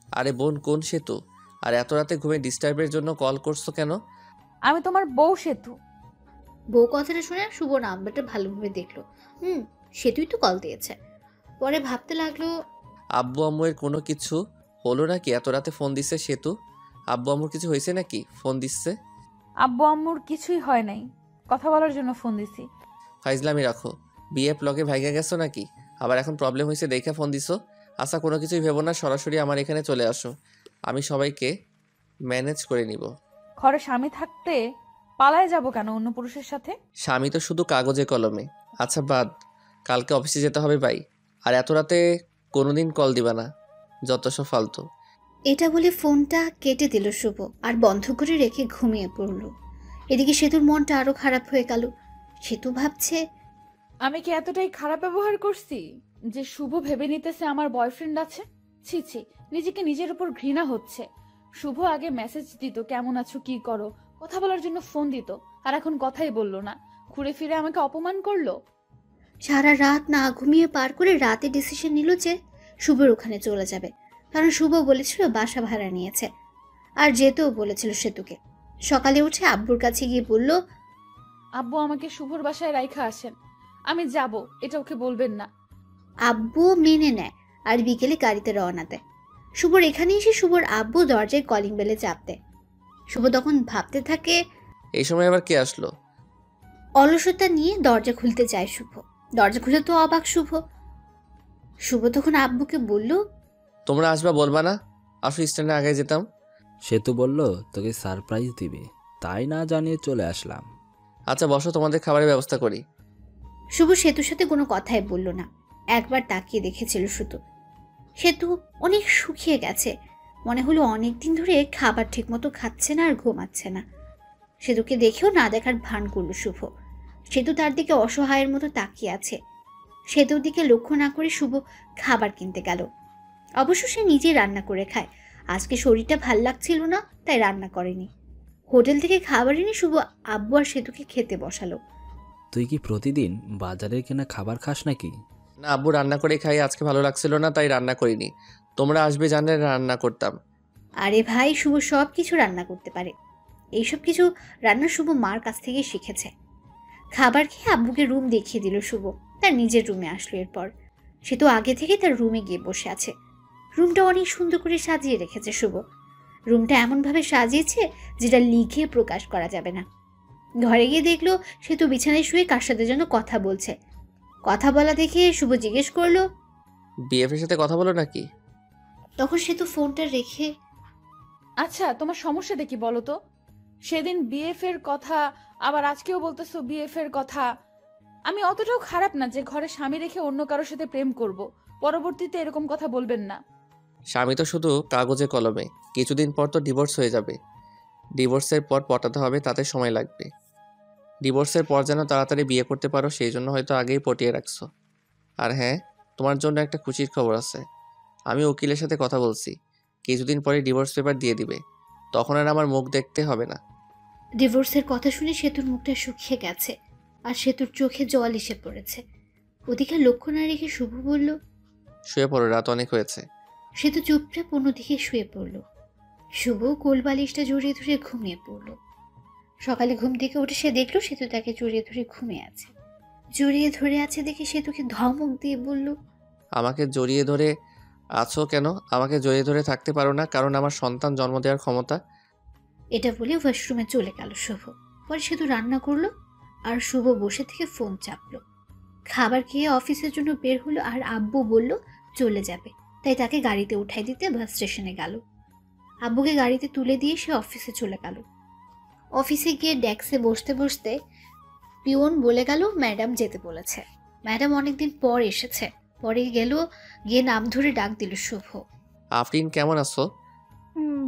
আরে বোন, কোন সেতু? আর এত রাতে ঘুমে ডিস্টার্বের জন্য কল করছো কেন? আমি তোমার বউ সেতু। বউ কথাটা শুনে শুভ নাম্বারটা ভালোভাবে দেখলো। সেতুই তো কল দিয়েছে। পরে ভাবতে লাগলো, আব্বু আম্মুয়ের কোনো কিছু হলো নাকি? এত রাতে ফোন দিচ্ছে সেতু। আব্বু আম্মুর কিছু হয়েছে নাকি ফোন দিচ্ছে? আব্বু আম্মুর কিছুই হয় নাই, কথা বলার জন্য ফোন দিছি। ফাইজলামি রাখো। বিয়ে ব্লগে ভাইগা গেছো নাকি? আবার এখন প্রবলেম হয়েছে দেখে ফোন দিছো? আচ্ছা কোনো কিছুই ভেবো না, সরাসরি আমার এখানে চলে আসো, আমি সবাইকে ম্যানেজ করে নিব। ঘরে স্বামী থাকতে পালায় যাব কেন অন্য পুরুষের সাথে? স্বামী তো শুধু কাগজে কলমে। আচ্ছা বাদ, কালকে অফিসে যেতে হবে ভাই। আর এত রাতে কোনোদিন কল দিবা না, যত সব ফালতু। এটা বলে ফোনটা কেটে দিল শুভ আর বন্ধ করে রেখে ঘুমিয়ে পড়ল। এদিকে সেতুর মনটা আরো খারাপ হয়ে গেল। সেতু ভাবছে, আমি কি এতটাই খারাপ ব্যবহার করছি যে শুভ ভেবে নিতেছে আমার বয়ফ্রেন্ড আছে? ছি ছি, নিজেকে নিজের উপর ঘৃণা হচ্ছে। শুভ আগে মেসেজ দিত, কেমন আছো, কি করো, কথা বলার জন্য ফোন দিত, আর এখন কথাই বললো না, ঘুরে ফিরে আমাকে অপমান করলো। সারা রাত না ঘুমিয়ে পার করে রাতে ডিসিশন নিল যে শুভর ওখানে চলে যাবে। কারণ শুভ বলেছিল বাসা ভাড়া নিয়েছে, আর যেতেও বলেছিল সেতুকে। সকালে উঠে আব্বুর কাছে গিয়ে বলল, আব্বু আমাকে শুভর বাসায় রাইখা আসেন, আমি যাব, এটা ওকে বলবেন না। আব্বু মেনে নেয় আর বিকেলে গাড়িতে রওনা দেয়। শুভর এখানে এসে শুভর আব্বু দরজায় কলিং বেলে চাপ দেয়। শুভ তখন ভাবতে থাকে, এই সময় আবার কে আসলো? অলসতা নিয়ে দরজা খুলতে যায় শুভ। দরজা খুলে তো অবাক শুভ। শুভ তখন আব্বুকে বলল, তোমরা আসবা বলবা না? আসো, স্ট্যান্ডে আগে যেতাম। সেতু বলল তোকে সারপ্রাইজ দিবে, তাই না জানিয়ে চলে আসলাম। আচ্ছা বসো, তোমাদের খাবারের ব্যবস্থা করি। শুভ সেতুর সাথে কোনো কথাই বলল না। একবার তাকিয়ে দেখেছিল শুধু। সেতু অনেক শুকিয়ে গেছে। মনে হলো অনেকদিন ধরে খাবার ঠিকমতো খাচ্ছে না আর ঘুমাচ্ছে না। সেতুকে দেখেও না দেখার ভান করল শুভ। সেতু তার দিকে অসহায়ের মতো তাকিয়ে আছে। সেতুর দিকে লক্ষ্য না করে শুভ খাবার কিনতে গেল। অবশ্য সে নিজে রান্না করে খায়। আজকে শরীরটা ভাল লাগছিল না, তাই রান্না করেনি। হোটেল থেকে খাবার এনে শুভ আব্বু আর সেতুকে খেতে বসালো। তুই কি প্রতিদিন বাজারের কেনা খাবার খাস নাকি? না, আব্বু রান্না করে খাই, আজকে ভালো লাগছিল না তাই রান্না করিনি। তোমরা আসবে জানলে রান্না করতাম। আরে ভাই, শুভ সব কিছু রান্না করতে পারে। এইসব কিছু রান্না শুভ মার কাছ থেকে শিখেছে। খাবার খেয়ে আব্বুকে রুম দেখিয়ে দিল শুভ। তার নিজের রুমে আসলো। এরপর সে তো আগে থেকে তার রুমে গিয়ে বসে আছে। রুমটা অনেক সুন্দর করে সাজিয়ে রেখেছে শুভ। রুমটা এমনভাবে সাজিয়েছে যেটা লিখে প্রকাশ করা যাবে না। ঘরে গিয়ে দেখলো সে তো বিছানায় শুয়ে কার সাথে যেন কথা বলছে। কথা বলা দেখে শুভ জিজ্ঞেস করলো, বিএফের সাথে কথা বলো নাকি? তখন সে তো ফোনটা রেখে, আচ্ছা তোমার সমস্যাটা কি বলো তো? সেদিন বিএফ এর কথা, আবার আজকেও বলতেছো বিএফ এর কথা। আমি অতটাও খারাপ না যে ঘরে স্বামী রেখে অন্য কারোর সাথে প্রেম করব। পরবর্তীতে এরকম কথা বলবেন না। স্বামী তো শুধু কাগজে কলমে, কিছুদিন পর তো ডিভোর্স হয়ে যাবে। ডিভোর্সের পর পটাতে হবে, তাতে সময় লাগবে। ডিভোর্সের পর যেন তাড়াতাড়ি বিয়ে করতে পারো সেই জন্য হয়তো আগেই পটিয়ে রাখছো। আর হ্যাঁ, তোমার জন্য একটা খুশির খবর আছে। আমি উকিলের সাথে কথা বলছি, কিছুদিন পরে ডিভোর্স পেপার দিয়ে দিবে, তখন আর আমার মুখ দেখতে হবে না। ডিভোর্সের কথা শুনে সেতুর মুখটা শুকিয়ে গেছে আর সেতুর চোখে জল এসে পড়েছে। ওদিকে লক্ষ্য না রেখে শুভ বলল, শুয়ে পড়ো, রাত অনেক হয়েছে। সেতু চুপচাপ অন্যদিকে শুয়ে পড়ল। শুভ কোলবালিশটা জড়িয়ে ধরে ঘুমিয়ে পড়ল। সকালে ঘুম থেকে উঠে সে দেখলো সেতু তাকে জড়িয়ে ধরে ঘুমিয়ে আছে। জড়িয়ে ধরে আছে দেখে সেতুকে ধমক দিয়ে বলল, আমাকে জড়িয়ে ধরে আছো কেন? আমাকে জড়িয়ে ধরে থাকতে পারো না, কারণ আমার সন্তান জন্ম দেওয়ার ক্ষমতা। এটা বলে ওয়াশরুমে চলে গেল শুভ। পরে সেতু রান্না করলো আর শুভ বসে থেকে ফোন চাপলো। খাবার খেয়ে অফিসের জন্য বের হলো আর আব্বু বলল চলে যাবে, তাই তাকে গাড়িতে উঠাই দিতে বাস স্টেশনে গেল। আব্বুকে গাড়িতে তুলে দিয়ে সে অফিসে চলে গেল। অফিসে গিয়ে ডেস্কে বসতে বসতে পিওন বলে গেল ম্যাডাম যেতে বলেছে। ম্যাডাম অনেকদিন পর এসেছে। পরে গিয়ে নাম ধরে ডাক দিল শুভ। আফরিন কেমন আছো?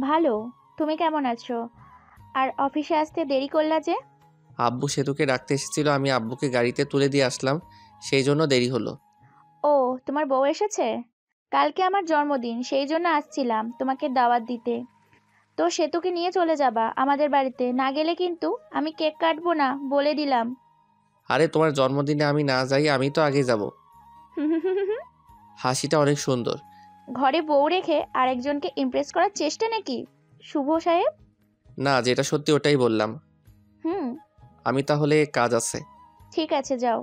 ভালো, তুমি কেমন আছো? আর অফিসে আসতে দেরি করলা যে? আব্বু সেতুকে ডাকতে এসেছিল, আমি আব্বুকে গাড়িতে তুলে দিয়ে আসলাম, সেই জন্য দেরি হলো। ও, তোমার বউ এসেছে? কালকে আমার জন্মদিন, সেই জন্য আসছিলাম তোমাকে দাওয়াত দিতে। তো সেতুকে নিয়ে চলে যাবা আমাদের বাড়িতে, না গেলে কিন্তু আমি কেক কাটবো না, বলে দিলাম। আরে তোমার জন্মদিনে আমি না যাই, আমি তো আগে যাব। হাসিটা অনেক সুন্দর। ঘরে বউ রেখে আরেকজনকে ইমপ্রেস করার চেষ্টা নাকি? শুভ সাহেব? না, যেটা সত্যি ওটাই বললাম। হুম, আমি তাহলে কাজ আছে। ঠিক আছে, যাও।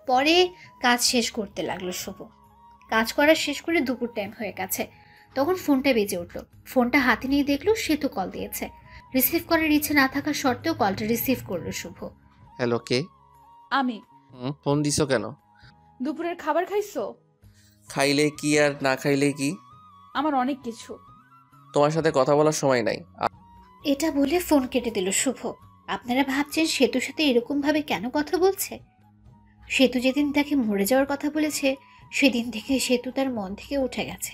পরে কাজ শেষ করতে লাগলো শুভ। কাজ করা শেষ করে দুপুর টাইম হয়ে গেছে। তখন ফোনটা বেজে উঠলো। ফোনটা হাতে নিয়ে দেখলো সেতু কল দিয়েছে। রিসিভ করার ইচ্ছে না থাকা সত্ত্বেও কলটা রিসিভ করলো শুভ। হ্যালো, কে? আমি। ফোন দিছো কেন? দুপুরের খাবার খাইছো? খাইলে কি আর না খাইলে কি? আমার অনেক কিছু। তোমার সাথে কথা বলার সময় নাই। এটা বলে ফোন কেটে দিল শুভ। আপনারা ভাবছেন সেতুর সাথে এরকম ভাবে কেন কথা বলছে? সেতু যেদিন তাকে মরে যাওয়ার কথা বলেছে সেদিন থেকে সেতু তার মন থেকে উঠে গেছে।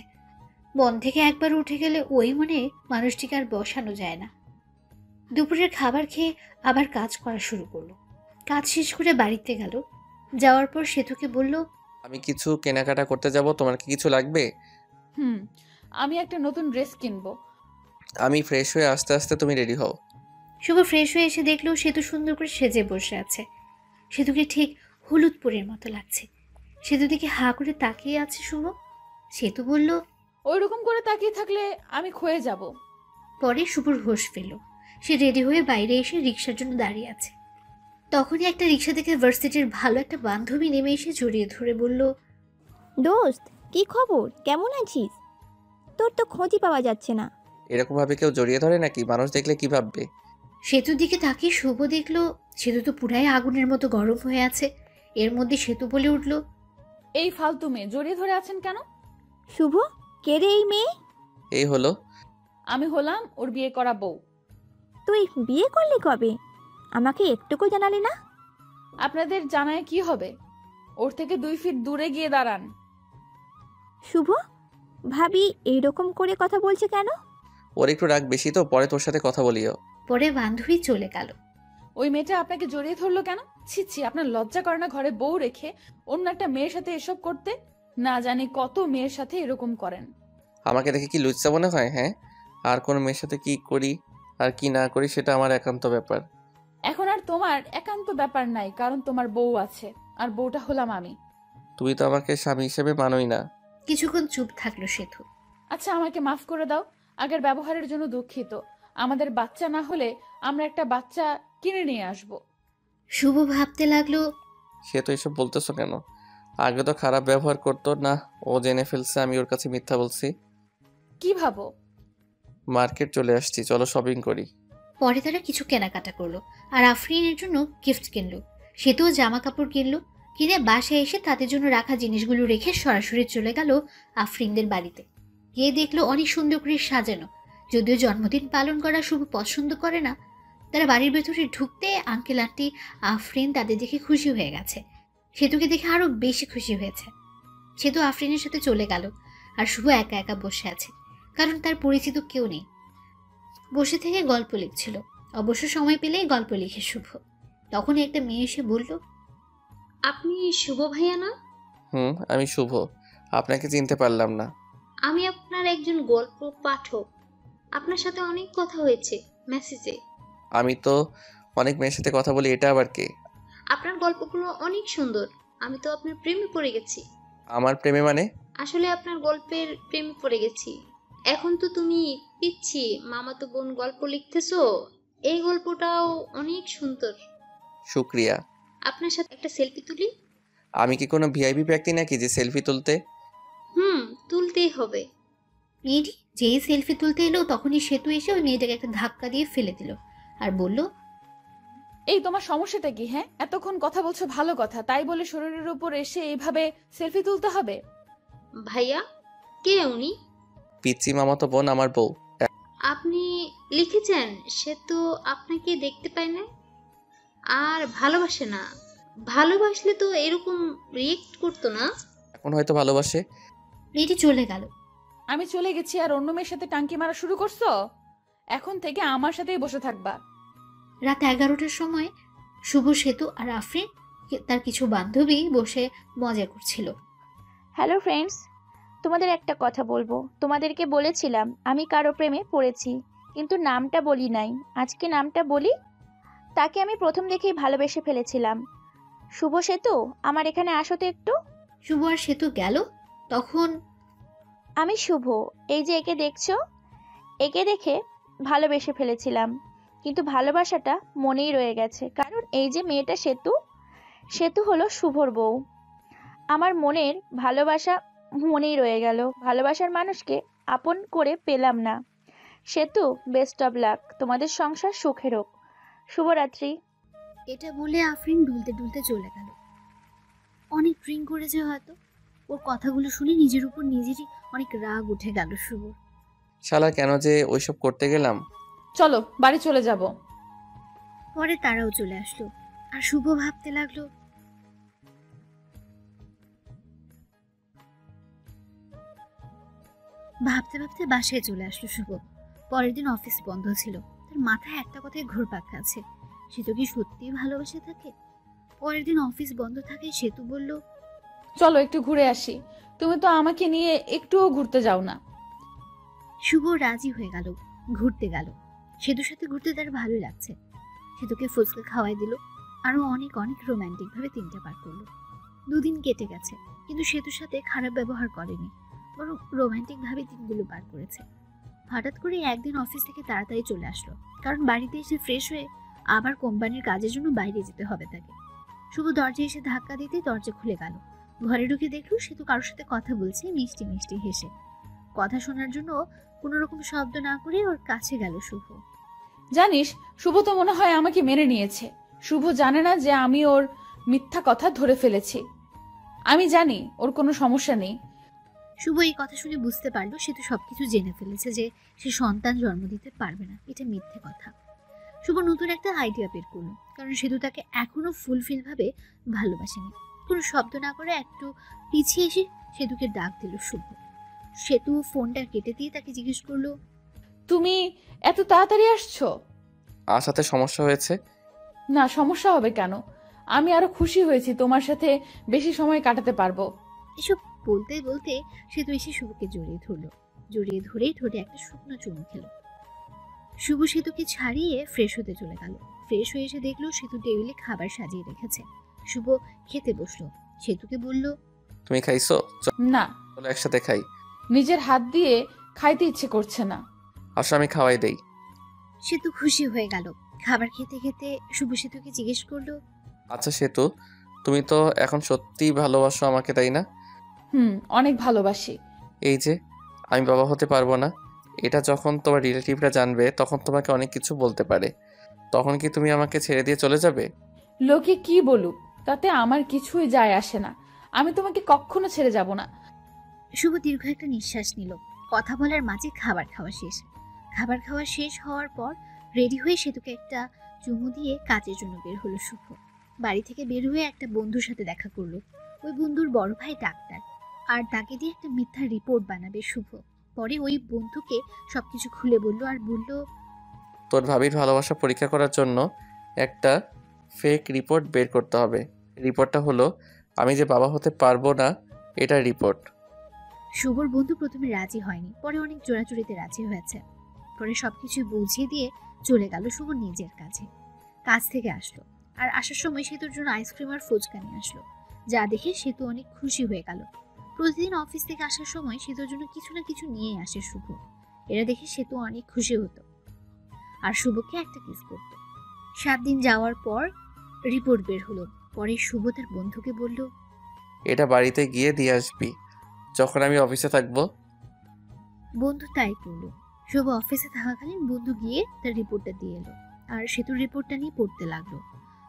মন থেকে একবার উঠে গেলে ওই মনে মানুষটিকে আর বসানো যায় না। দুপুরের খাবার খেয়ে আবার কাজ করা শুরু করলো। কাজ শেষ করে বাড়িতে গেল। যাওয়ার পর সেতুকে বলল, আমি কিছু কেনাকাটা করতে যাব, তোমার কি কিছু লাগবে? আমি একটা নতুন ড্রেস কিনবো। আমি ফ্রেশ হয়ে আস্তে আস্তে তুমি রেডি হও। শুভ ফ্রেশ হয়ে এসে দেখলো সেতু সুন্দর করে সেজে বসে আছে। সেতুকে ঠিক হলুদ পরীর মতো লাগছে। সেতু দিকে হা করে তাকিয়ে আছে শুভ। সেতু বলল, ওইরকম করে তাকিয়ে থাকলে আমি ক্ষয়ে যাব। পরে শুভর হোশ পেল। সে রেডি হয়ে বাইরে এসে রিক্সার জন্য দাঁড়িয়ে আছে। তখনই একটা রিক্সা থেকে ভার্সিটির ভালো একটা বান্ধবী নেমে এসে জড়িয়ে ধরে বলল, দোস্ত, কি খবর? কেমন আছিস? তোর তো খোঁজই পাওয়া যাচ্ছে না। এরকম ভাবে কেউ জড়িয়ে ধরে নাকি? মানুষ দেখলে কি ভাববে? সেতুর দিকে তাকিয়ে শুভ দেখলো সেতু তো পুরাই আগুনের মতো গরম হয়ে আছে। এর মধ্যে সেতু বলে উঠল, এই ফালতু মেয়ে জড়িয়ে ধরে আছেন কেন? শুভ, কে রে এই মেয়ে? এই হলো। আমি হলাম ওর বিয়ে করা বউ। তুই বিয়ে করলি কবে? আমাকে একটুকু জানালি না। আপনাদের জানায় কি হবে? ওর থেকে 2 ফিট দূরে গিয়ে দাঁড়ান। শুভ, ভাবি এইরকম করে কথা বলছে কেন? ওর একটু রাগ বেশি তো, পরে তোর সাথে কথা বলিও। পরে বান্ধবী চলে গেল। ওই মেয়েটা আপনাকে জড়িয়ে ধরলো কেন? ছি ছি, আপনার লজ্জা করে না ঘরে বউ রেখে অন্য একটা মেয়ের সাথে এসব করতে? না জানি কত মেয়ের সাথে এরকম করেন। আমাকে দেখে কি লুচ্চা মনে হয়? হ্যাঁ, আর কোন মেয়ের সাথে কি করি আর কি না করি সেটা আমার একান্ত ব্যাপার। এখন আর তোমার একান্ত ব্যাপার নাই, কারণ তোমার বউ আছে, আর বউটা হলাম আমি। তুমি তো আমাকে স্বামী হিসেবে মানোই না। কিছুক্ষণ চুপ থাকলো সেতু। আচ্ছা, আমাকে মাফ করে দাও। আগের ব্যবহারের জন্য দুঃখিত। আমাদের বাচ্চা না হলে আমরা একটা বাচ্চা কিনে নিয়ে আসব। শুভ ভাবতে লাগলো, সে তো এসব বলতেছো কেন? আগে তো খারাপ ব্যবহার করতো না, ও জেনে ফেলছে আমি ওর কাছে মিথ্যা বলছি। কি ভাবো? মার্কেট চলে আসছি, চলো শপিং করি। পরে তারা কিছু কেনাকাটা করলো আর আফরিনের জন্য গিফট কিনলো। সেতুও জামা কাপড় কিনলো। কিনে বাসায় এসে তাদের জন্য রাখা জিনিসগুলো রেখে সরাসরি চলে গেল আফরিনদের বাড়িতে। গিয়ে দেখলো অনেক সুন্দর করে সাজানো। যদিও জন্মদিন পালন করা শুভ পছন্দ করে না, তারা বাড়ির ভেতরে ঢুকতে আঙ্কেল আন্টি আফরিন তাদের দেখে খুশি হয়ে গেছে। সেতুকে দেখে আরো বেশি খুশি হয়েছে। সেতু আফরিনের সাথে চলে গেল আর শুভ একা একা বসে আছে, কারণ তার পরিচিত কেউ নেই। বসে থেকে গল্প লিখছিল। অবশ্য সময় পেলেই গল্প লিখে শুভ। তখন একটা মেয়ে এসে বলল, আপনি শুভ ভাইয়া না? আমি শুভ। আপনাকে চিনতে পারলাম না। আমি আপনার একজন গল্প পাঠক। আপনার সাথে অনেক কথা হয়েছে মেসেজে। আমি তো অনেক মেয়ের সাথে কথা বলি, এটা আবার কে? আপনার গল্পগুলো অনেক সুন্দর। আমি তো আপনার প্রেমে পড়ে গেছি। আমার প্রেমে মানে? আসলে আপনার গল্পের প্রেমে পড়ে গেছি। এখন তো তুমি পিচ্ছি মামাতো বোন গল্প লিখতেছো। এই গল্পটাও অনেক সুন্দর। শুক্রিয়া। আপনার সাথে একটা সেলফি তুলি? আমি কি কোনো ভিআইপি ব্যক্তি নাকি যে সেলফি তুলতে? তুলতেই হবে। মেয়েটি যেই সেলফি তুলতে এলো তখনই সেতু এসে ওই মেয়েটাকে একটা ধাক্কা দিয়ে ফেলে দিল আর বলল, এই তোমার সমস্যাটা কি? হ্যাঁ, এতক্ষণ কথা বলছো ভালো কথা, তাই বলে শরীরের উপর এসে এইভাবে সেলফি তুলতে হবে? ভাইয়া, কে উনি? পিচ্চি মামাতো বোন আমার বউ। আপনি লিখেছেন সে তো আপনাকে দেখতে পায় না আর ভালোবাসে না। ভালোবাসলে তো এরকম রিয়েক্ট করতো না। এখন হয়তো ভালোবাসে। মেয়েটি চলে গেল। আমি চলে গেছি আর অন্য মেয়ের সাথে টাঙ্কি মারা শুরু করছো? এখন থেকে আমার সাথেই বসে থাকবা। রাত 11টার সময় শুভ, সেতু আর আফরিন তার কিছু বান্ধবী বসে মজা করছিল। হ্যালো ফ্রেন্ডস, তোমাদের একটা কথা বলবো। তোমাদেরকে বলেছিলাম আমি কারো প্রেমে পড়েছি, কিন্তু নামটা বলি নাই। আজকে নামটা বলি। তাকে আমি প্রথম দেখেই ভালোবেসে ফেলেছিলাম। শুভ, সেতু, আমার এখানে আসো তো একটু। শুভ আর সেতু গেল। তখন আমি শুভ, এই যে একে দেখছো, একে দেখে ভালোবেসে ফেলেছিলাম, কিন্তু ভালোবাসাটা মনেই রয়ে গেছে। কারণ এই যে মেয়েটা সেতু, সেতু হলো শুভর বউ। আমার মনের ভালোবাসা মনেই রয়ে গেল, ভালোবাসার মানুষকে আপন করে পেলাম না। সেতু, বেস্ট অফ লাক, তোমাদের সংসার সুখের হোক। শুভরাত্রি। এটা বলে আফরিন দুলতে দুলতে চলে গেল। অনেক ড্রিঙ্ক করেছে হয়তো। ওর কথাগুলো শুনে নিজের উপর নিজেরই অনেক রাগ উঠে গেল শুভর। শালা কেন যে ওইসব করতে গেলাম। চলো বাড়ি চলে যাব। পরে তারাও চলে আসলো আর শুভ ভাবতে লাগলো, ভাবতে ভাবতে বাসায় চলে আসলো শুভ। পরের দিন অফিস বন্ধ ছিল। তার মাথায় একটা কথায় ঘুরপাক খাচ্ছে, সে তো কি সত্যিই ভালোবাসে তাকে? পরের দিন অফিস বন্ধ থাকায় সেতু বলল, চলো একটু ঘুরে আসি, তুমি তো আমাকে নিয়ে একটুও ঘুরতে যাও না। শুভ রাজি হয়ে গেল, ঘুরতে গেল। সেতুর সাথে ঘুরতে তার ভালোই লাগছে। সেতুকে ফুচকা খাওয়াই দিল, আরো অনেক অনেক রোমান্টিক ভাবে দিনটা পার করলো। দুদিন কেটে গেছে, কিন্তু সেতুর সাথে খারাপ ব্যবহার করেনি, বরং রোমান্টিক ভাবে দিনগুলো পার করেছে। হঠাৎ করে একদিন অফিস থেকে তাড়াতাড়ি চলে আসলো, কারণ বাড়িতে এসে ফ্রেশ হয়ে আবার কোম্পানির কাজের জন্য বাইরে যেতে হবে তাকে। শুভ দরজায় এসে ধাক্কা দিতে দরজা খুলে গেল। ঘরে ঢুকে দেখলো সেতু কারোর সাথে কথা বলছে মিষ্টি মিষ্টি হেসে। কথা শোনার জন্য কোনো রকম শব্দ না করে ওর কাছে গেল শুভ। জানিস, শুভ তো মনে হয় আমাকে মেনে নিয়েছে। শুভ জানে না যে আমি ওর মিথ্যা কথা ধরে ফেলেছি। আমি জানি ওর কোনো সমস্যা নেই। শুভ এই কথা শুনে বুঝতে পারলো সেতু সবকিছু জেনে ফেলেছে যে সে সন্তান জন্ম দিতে পারবে না, এটা মিথ্যে কথা। শুভ নতুন একটা আইডিয়া বের করলো, কারণ সেতু তাকে এখনো ফুলফিল ভাবে ভালোবাসেনি। কোনো শব্দ না করে একটু পিছিয়ে এসে সেতুকে ডাক দিল শুভ। সেতু ফোনটা কেটে দিয়ে তাকে জিজ্ঞেস করলো, তুমি এত তাড়াতাড়ি আসছো? আসাতে সমস্যা হয়েছে? না, সমস্যা হবে কেন? আমি আরো খুশি হয়েছি, তোমার সাথে বেশি সময় কাটাতে পারবো। এসব বলতে বলতে সেতু এসে শুভকে জড়িয়ে ধরলো। জড়িয়ে ধরে ঠোঁটে একটা শুকনো চুমু খেলো। শুভ সেতুকে ছাড়িয়ে ফ্রেশ হতে চলে গেল। ফ্রেশ হয়ে এসে দেখলো সেতু টেবিলে খাবার সাজিয়ে রেখেছে। শুভ খেতে বসলো। সেতুকে বলল, তুমি খাইছো? না। চলো একসাথে খাই। নিজের হাত দিয়ে খাইতে ইচ্ছে করছে না। আসো আমি খাওয়াই দেই। সেতু খুশি হয়ে গেল। খাবার খেতে খেতে শুভ সেতুকে জিজ্ঞেস করলো, আচ্ছা সেতু, তুমি তো এখন সত্যিই ভালোবাসো আমাকে, তাই না? অনেক ভালোবাসি। এই যে আমি বাবা হতে পারবো না, এটা যখন তোমার রিলেটিভরা জানবে তখন তোমাকে অনেক কিছু বলতে পারে। তখন কি তুমি আমাকে ছেড়ে দিয়ে চলে যাবে? লোকে কি বলুক তাতে আমার কিছুই যায় আসে না। আমি তোমাকে কখনো ছেড়ে যাব না। শুভ দীর্ঘ একটা নিঃশ্বাস নিল। কথা বলার মাঝে খাবার খাওয়া শেষ। খাবার খাওয়া শেষ হওয়ার পর রেডি হয়ে সেতুকে একটা চুমু দিয়ে কাজের জন্য বের হলো শুভ। বাড়ি থেকে বের হয়ে একটা বন্ধুর সাথে দেখা করলো। ওই বন্ধুর বড় ভাই ডাক্তার, আর তাকে দিয়ে একটা মিথ্যা রিপোর্ট বানাবে শুভ। পরে ওই বন্ধুকে সবকিছু খুলে বললো আর বলল, তোর ভাবির ভালোবাসা পরীক্ষা করার জন্য একটা ফেক রিপোর্ট বের করতে হবে। রিপোর্টটা হলো আমি যে বাবা হতে পারবো না, এটা রিপোর্ট। শুভর বন্ধু প্রথমে রাজি হয়নি, পরে অনেক জোরাজুরিতে রাজি হয়েছে। পরে সবকিছু বুঝিয়ে দিয়ে চলে গেল শুভ নিজের কাছে। কাজ থেকে আসলো, আর আসার সময় সেতুর জন্য আইসক্রিম আর ফুচকা নিয়ে আসলো, যা দেখে সেতু অনেক খুশি হয়ে গেল। প্রতিদিন অফিস থেকে আসার সময় সেতুর জন্য কিছু না কিছু নিয়ে আসে শুভ। এরা দেখে সেতু অনেক খুশি হতো আর শুভকে একটা কিস করত। 7 দিন যাওয়ার পর রিপোর্ট বের হলো। পরে শুভ তার বন্ধুকে বলল, এটা বাড়িতে গিয়ে দিয়ে আসবি যখন আমি অফিসে থাকবো। বন্ধু তাই করলো। শুভ অফিসে থাকাকালীন বন্ধু গিয়ে তার রিপোর্টটা দিয়ে এলো, আর সেতুর রিপোর্টটা নিয়ে পড়তে লাগলো।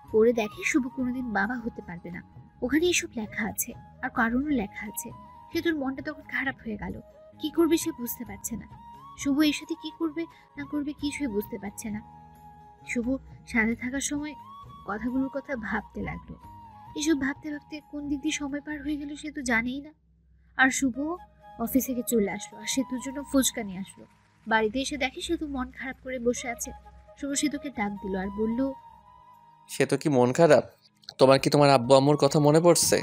পড়ে দেখে শুভ কোনোদিন বাবা হতে পারবে না। ওখানে এসব লেখা আছে, আর কারণও লেখা আছে। সেতুর মনটা তখন খারাপ হয়ে গেল। কি করবে সে বুঝতে পারছে না। শুভ এর সাথে কি করবে না করবে কিছুই বুঝতে পারছে না। শুভ সাথে থাকার সময় কথাগুলোর কথা ভাবতে লাগলো। এসব ভাবতে ভাবতে কোন দিক দিয়ে সময় পার হয়ে গেল সে তো জানেই না। আর শুভ অফিস থেকে চলে আসলো, আর সেতুর জন্য ফুচকা নিয়ে আসলো। বাড়িতে এসে দেখে সেতু মন খারাপ করে বসে আছে। শুভ সেতুকে ডাক দিল আর বলল, সেতু কি মন খারাপ? তোমার কি তোমার আব্বু আম্মুর কথা মনে পড়ছে?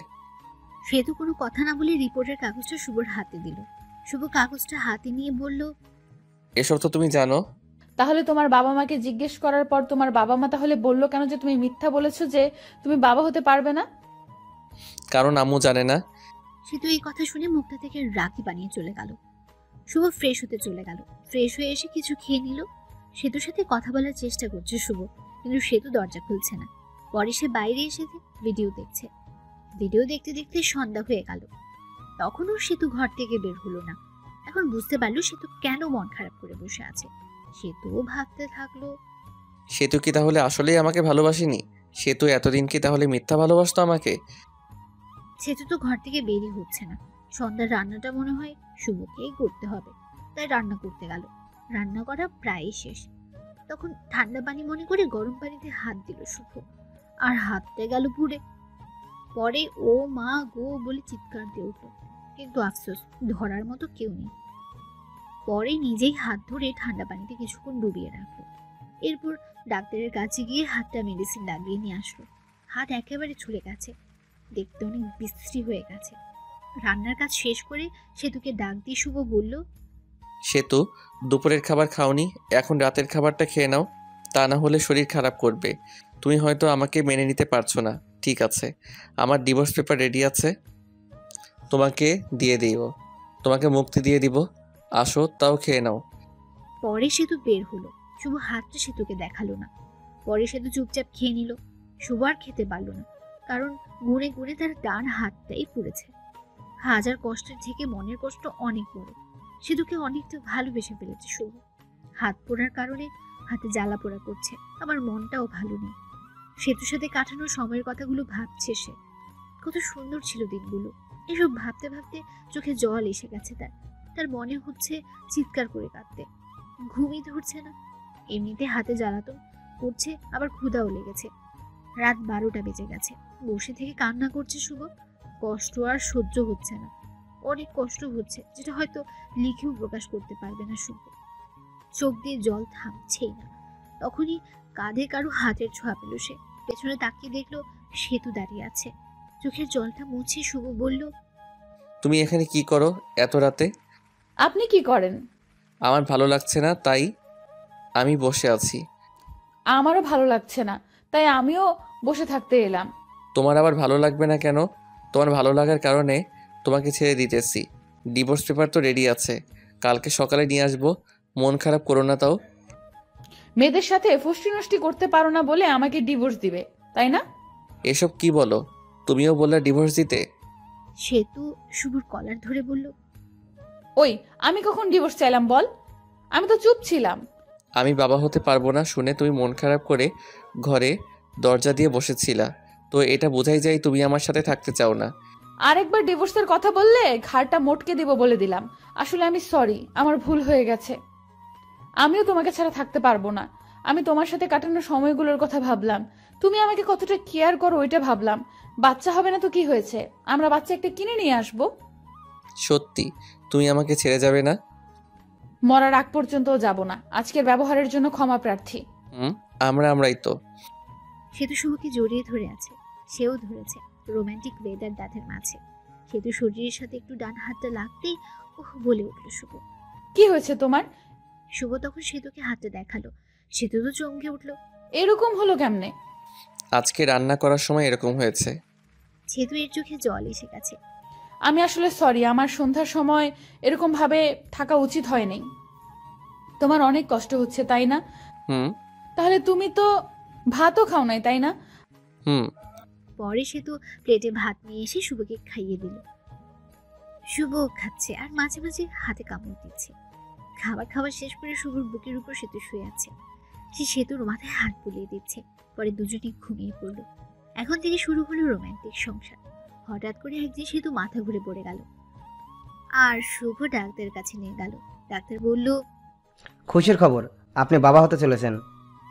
সেতু কোনো কথা না বলে রিপোর্টের কাগজটা শুভর হাতে দিল। শুভ কাগজটা হাতে নিয়ে বলল, এসব তো তুমি জানো। তাহলে তোমার বাবা মাকে জিজ্ঞেস করার পর তোমার বাবা মা তাহলে বললো কেন যে তুমি মিথ্যা বলেছো যে তুমি বাবা হতে পারবে না? কারণ আম্মু জানে না। সেতু এই কথা শুনে মুখটা থেকে রাখি বানিয়ে চলে গেল। শুভ ফ্রেশ হতে চলে গেল। ফ্রেশ হয়ে এসে কিছু খেয়ে নিল। সেতুর সাথে কথা বলার চেষ্টা করছে শুভ, কিন্তু সেতু দরজা খুলছে না। পরে সে বাইরে এসে ভিডিও দেখছে। ভিডিও দেখতে দেখতে সন্ধ্যা হয়ে গেল, তখনও সেতু ঘর থেকে বের হলো না। এখন বুঝতে পারলো সেতু কেন মন খারাপ করে বসে আছে। সেতুও ভাবতে থাকলো, সেতু কি তাহলে আসলেই আমাকে ভালোবাসেনি? সেতু এতদিন কি তাহলে মিথ্যা ভালোবাসতো আমাকে? সেতু তো ঘর থেকে বেরই হচ্ছে না। সন্ধ্যার রান্নাটা মনে হয় শুভকেই করতে হবে, তাই রান্না করতে গেল। রান্না করা প্রায় শেষ, তখন ঠান্ডা পানি মনে করে গরম পানিতে হাত দিল শুভ, আর হাতটা গেল পুড়ে। পরে ও মা গো বলে চিৎকার দিয়ে উঠল, কিন্তু আফসোস ধরার মতো কেউ নেই। পরে নিজেই হাত ধরে ঠান্ডা পানিতে কিছুক্ষণ ডুবিয়ে রাখলো। এরপর ডাক্তারের কাছে গিয়ে হাতটা মেডিসিন লাগিয়ে নিয়ে আসলো। হাত একেবারে ছুলে গেছে, দেখতে অনেক বিশ্রী হয়ে গেছে। রান্নার কাজ শেষ করে সেতুকে ডাক দিয়ে শুভ বলল, সেতু, দুপুরের খাবার খাওনি, এখন রাতের খাবারটা খেয়ে নাও, তা না হলে শরীর খারাপ করবে। তুমি হয়তো আমাকে মেনে নিতে পারছো না, ঠিক আছে? আমার ডিভোর্স পেপার রেডি আছে, তোমাকে দিয়ে দিও, তোমাকে মুক্তি দিয়ে দিব। আসো, তাও খেয়ে নাও। পরে সেতু বের হলো। শুভ হাতটা সেতুকে দেখালো না। পরে সেতু চুপচাপ খেয়ে নিল। শুভ আর খেতে পারলো না, কারণ গুনে গুনে তার ডান হাতটাই পুড়েছে। হাজার কষ্টের থেকে মনের কষ্ট অনেক বড়। সেতুকে অনেকটা ভালোবেসে ফেলেছে শুভ। হাত পোড়ার কারণে হাতে জ্বালা পোড়া করছে, আবার মনটাও ভালো নেই। সেতুর সাথে কাটানো সময়ের কথাগুলো ভাবছে সে। কত সুন্দর ছিল দিনগুলো। এসব ভাবতে ভাবতে চোখে জল এসে গেছে তার। তার মনে হচ্ছে চিৎকার করে কাঁদতে, ঘুমই ধরছে না। এমনিতে হাতে জ্বালাতন করছে, আবার ক্ষুধাও লেগেছে। রাত 12টা বেজে গেছে। বসে থেকে কান্না করছে শুভ। কষ্ট আর সহ্য হচ্ছে না, অনেক কষ্ট হচ্ছে, যেটা হয়তো লিখেও প্রকাশ করতে পারবে না শুভ। চোখ দিয়ে জল থামছেই না। তখনই কাঁধে কারো হাতের ছোঁয়া পেল সে। পেছনে তাকিয়ে দেখলো সেতু দাঁড়িয়ে আছে। চোখের জলটা মুছে শুভ বলল, তুমি এখানে কি করো এত রাতে? আপনি কি করেন? আমার ভালো লাগছে না, তাই আমি বসে আছি। আমারও ভালো লাগছে না, তাই আমিও বসে থাকতে এলাম। তোমার আবার ভালো লাগবে না কেন? তোমার ভালো লাগার কারণে তোমাকে ছেড়ে দিতেছি। ডিভোর্স পেপার তো রেডি আছে, কালকে সকালে নিয়ে আসবো। মন খারাপ করো না তাও। মেয়েদের সাথে ফষ্টি নষ্টি করতে পারো না বলে আমাকে ডিভোর্স দিবে, তাই না? এসব কি বলো? তুমিও বললে ডিভোর্স দিতে। সেতু শুভর কলার ধরে বলল, ওই আমি কখন ডিভোর্স চাইলাম বল? আমি তো চুপ ছিলাম। আমি বাবা হতে পারবো না শুনে তুমি মন খারাপ করে ঘরে দরজা দিয়ে বসেছিলা, তো এটা বোঝাই যায় তুমি আমার সাথে থাকতে চাও না। আরেকবার ডিভোর্সের কথা বললে ঘাড়টা মোটকে দিব বলে দিলাম। আসলে আমি সরি, আমার ভুল হয়ে গেছে। আমিও তোমাকে ছাড়া থাকতে পারবো না। আমি তোমার সাথে কাটানো সময়গুলোর কথা ভাবলাম, তুমি আমাকে কতটা কেয়ার করো ওইটা ভাবলাম। বাচ্চা হবে না তো কি হয়েছে, আমরা বাচ্চা একটা কিনে নিয়ে আসবো। সত্যি তুমি আমাকে ছেড়ে যাবে না? মরার আগ পর্যন্তও যাব না। আজকের ব্যবহারের জন্য ক্ষমা প্রার্থী। আমরাই তো। সেতু শুভকে জড়িয়ে ধরে আছে, সেও ধরেছে। রোমান্টিক ওয়েদার দাঁতের মাঝে। সেতু শরীরের সাথে একটু ডান হাতটা লাগতেই ওহ বলে উঠল শুভ। কি হয়েছে তোমার? শুভ তখন সেতুকে হাতটা দেখালো। সেতু তো চমকে উঠল, এরকম হলো কেমনে? আজকে রান্না করার সময় এরকম হয়েছে। সেতু এর চোখে জল এসে গেছে। আমি আসলে সরি, আমার সন্ধ্যার সময় এরকম ভাবে থাকা উচিত হয়নি। তোমার অনেক কষ্ট হচ্ছে তাই না? তাহলে তুমি তো ভাতও খাও নাই তাই না? পরে সেতু প্লেটে ভাত নিয়ে এসে শুভকে খাইয়ে দিল। শুভ খাচ্ছে আর মাঝে মাঝে হাতে কামড় দিচ্ছে। খাবার শেষ করে শুভর বুকের উপর সেতু শুয়ে আছে। সে সেতুর মাথায় হাত বুলিয়ে দিচ্ছে। পরে দুজনেই ঘুমিয়ে পড়ল। এখন থেকে শুরু হলো রোমান্টিক সংসার। হঠাৎ করে একদিন সেতু মাথা ঘুরে পড়ে গেল, আর শুভ ডাক্তারের কাছে নিয়ে গেল। ডাক্তার বলল, খুশির খবর, আপনি বাবা হতে চলেছেন।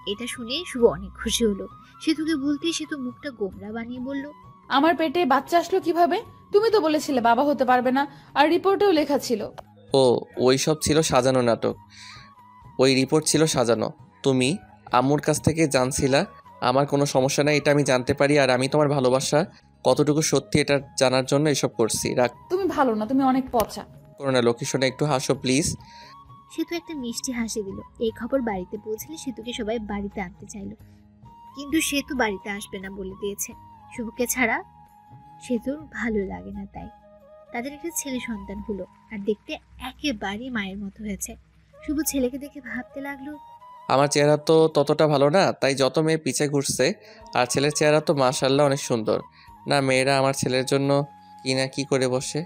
এটা শুনে শুভ অনেক খুশি হলো। সেতুকে বলতে সেতু মুখটা গোমরা বানিয়ে বলল, আমার পেটে বাচ্চা আসলো কিভাবে? তুমি তো বলেছিলে বাবা হতে পারবে না, আর রিপোর্টেও লেখা ছিল। ও, ওই সব ছিল সাজানো নাটক। ওই রিপোর্ট ছিল সাজানো। তুমি আম্মুর কাছ থেকে জানছিলা আমার কোনো সমস্যা নাই, এটা আমি জানতে পারি। আর আমি তোমার ভালোবাসা কতটুকু সত্যি এটা জানার জন্য এসব করছি। রাখ, তুমি ভালো না, তুমি অনেক পচা। করো না লক্ষ্মী সোনা, একটু হাসো প্লিজ। সেতু একটা মিষ্টি হাসি দিল। এই খবর বাড়িতে পৌঁছলে সেতুকে সবাই বাড়িতে আনতে চাইল, কিন্তু সেতু বাড়িতে আসবে না বলে দিয়েছে। শুভকে ছাড়া সেতুর ভালো লাগে না, তাই তাদের একটা ছেলে সন্তান হলো, আর দেখতে একেবারেই মায়ের মতো হয়েছে। শুভ ছেলেকে দেখে ভাবতে লাগলো, আমার চেহারা তো ততটা ভালো না, তাই যত মেয়ে পিছে ঘুরছে। আর ছেলের চেহারা তো মাশাআল্লাহ অনেক সুন্দর। না, মেয়েরা আমার ছেলের জন্য কি না কি করে বসে।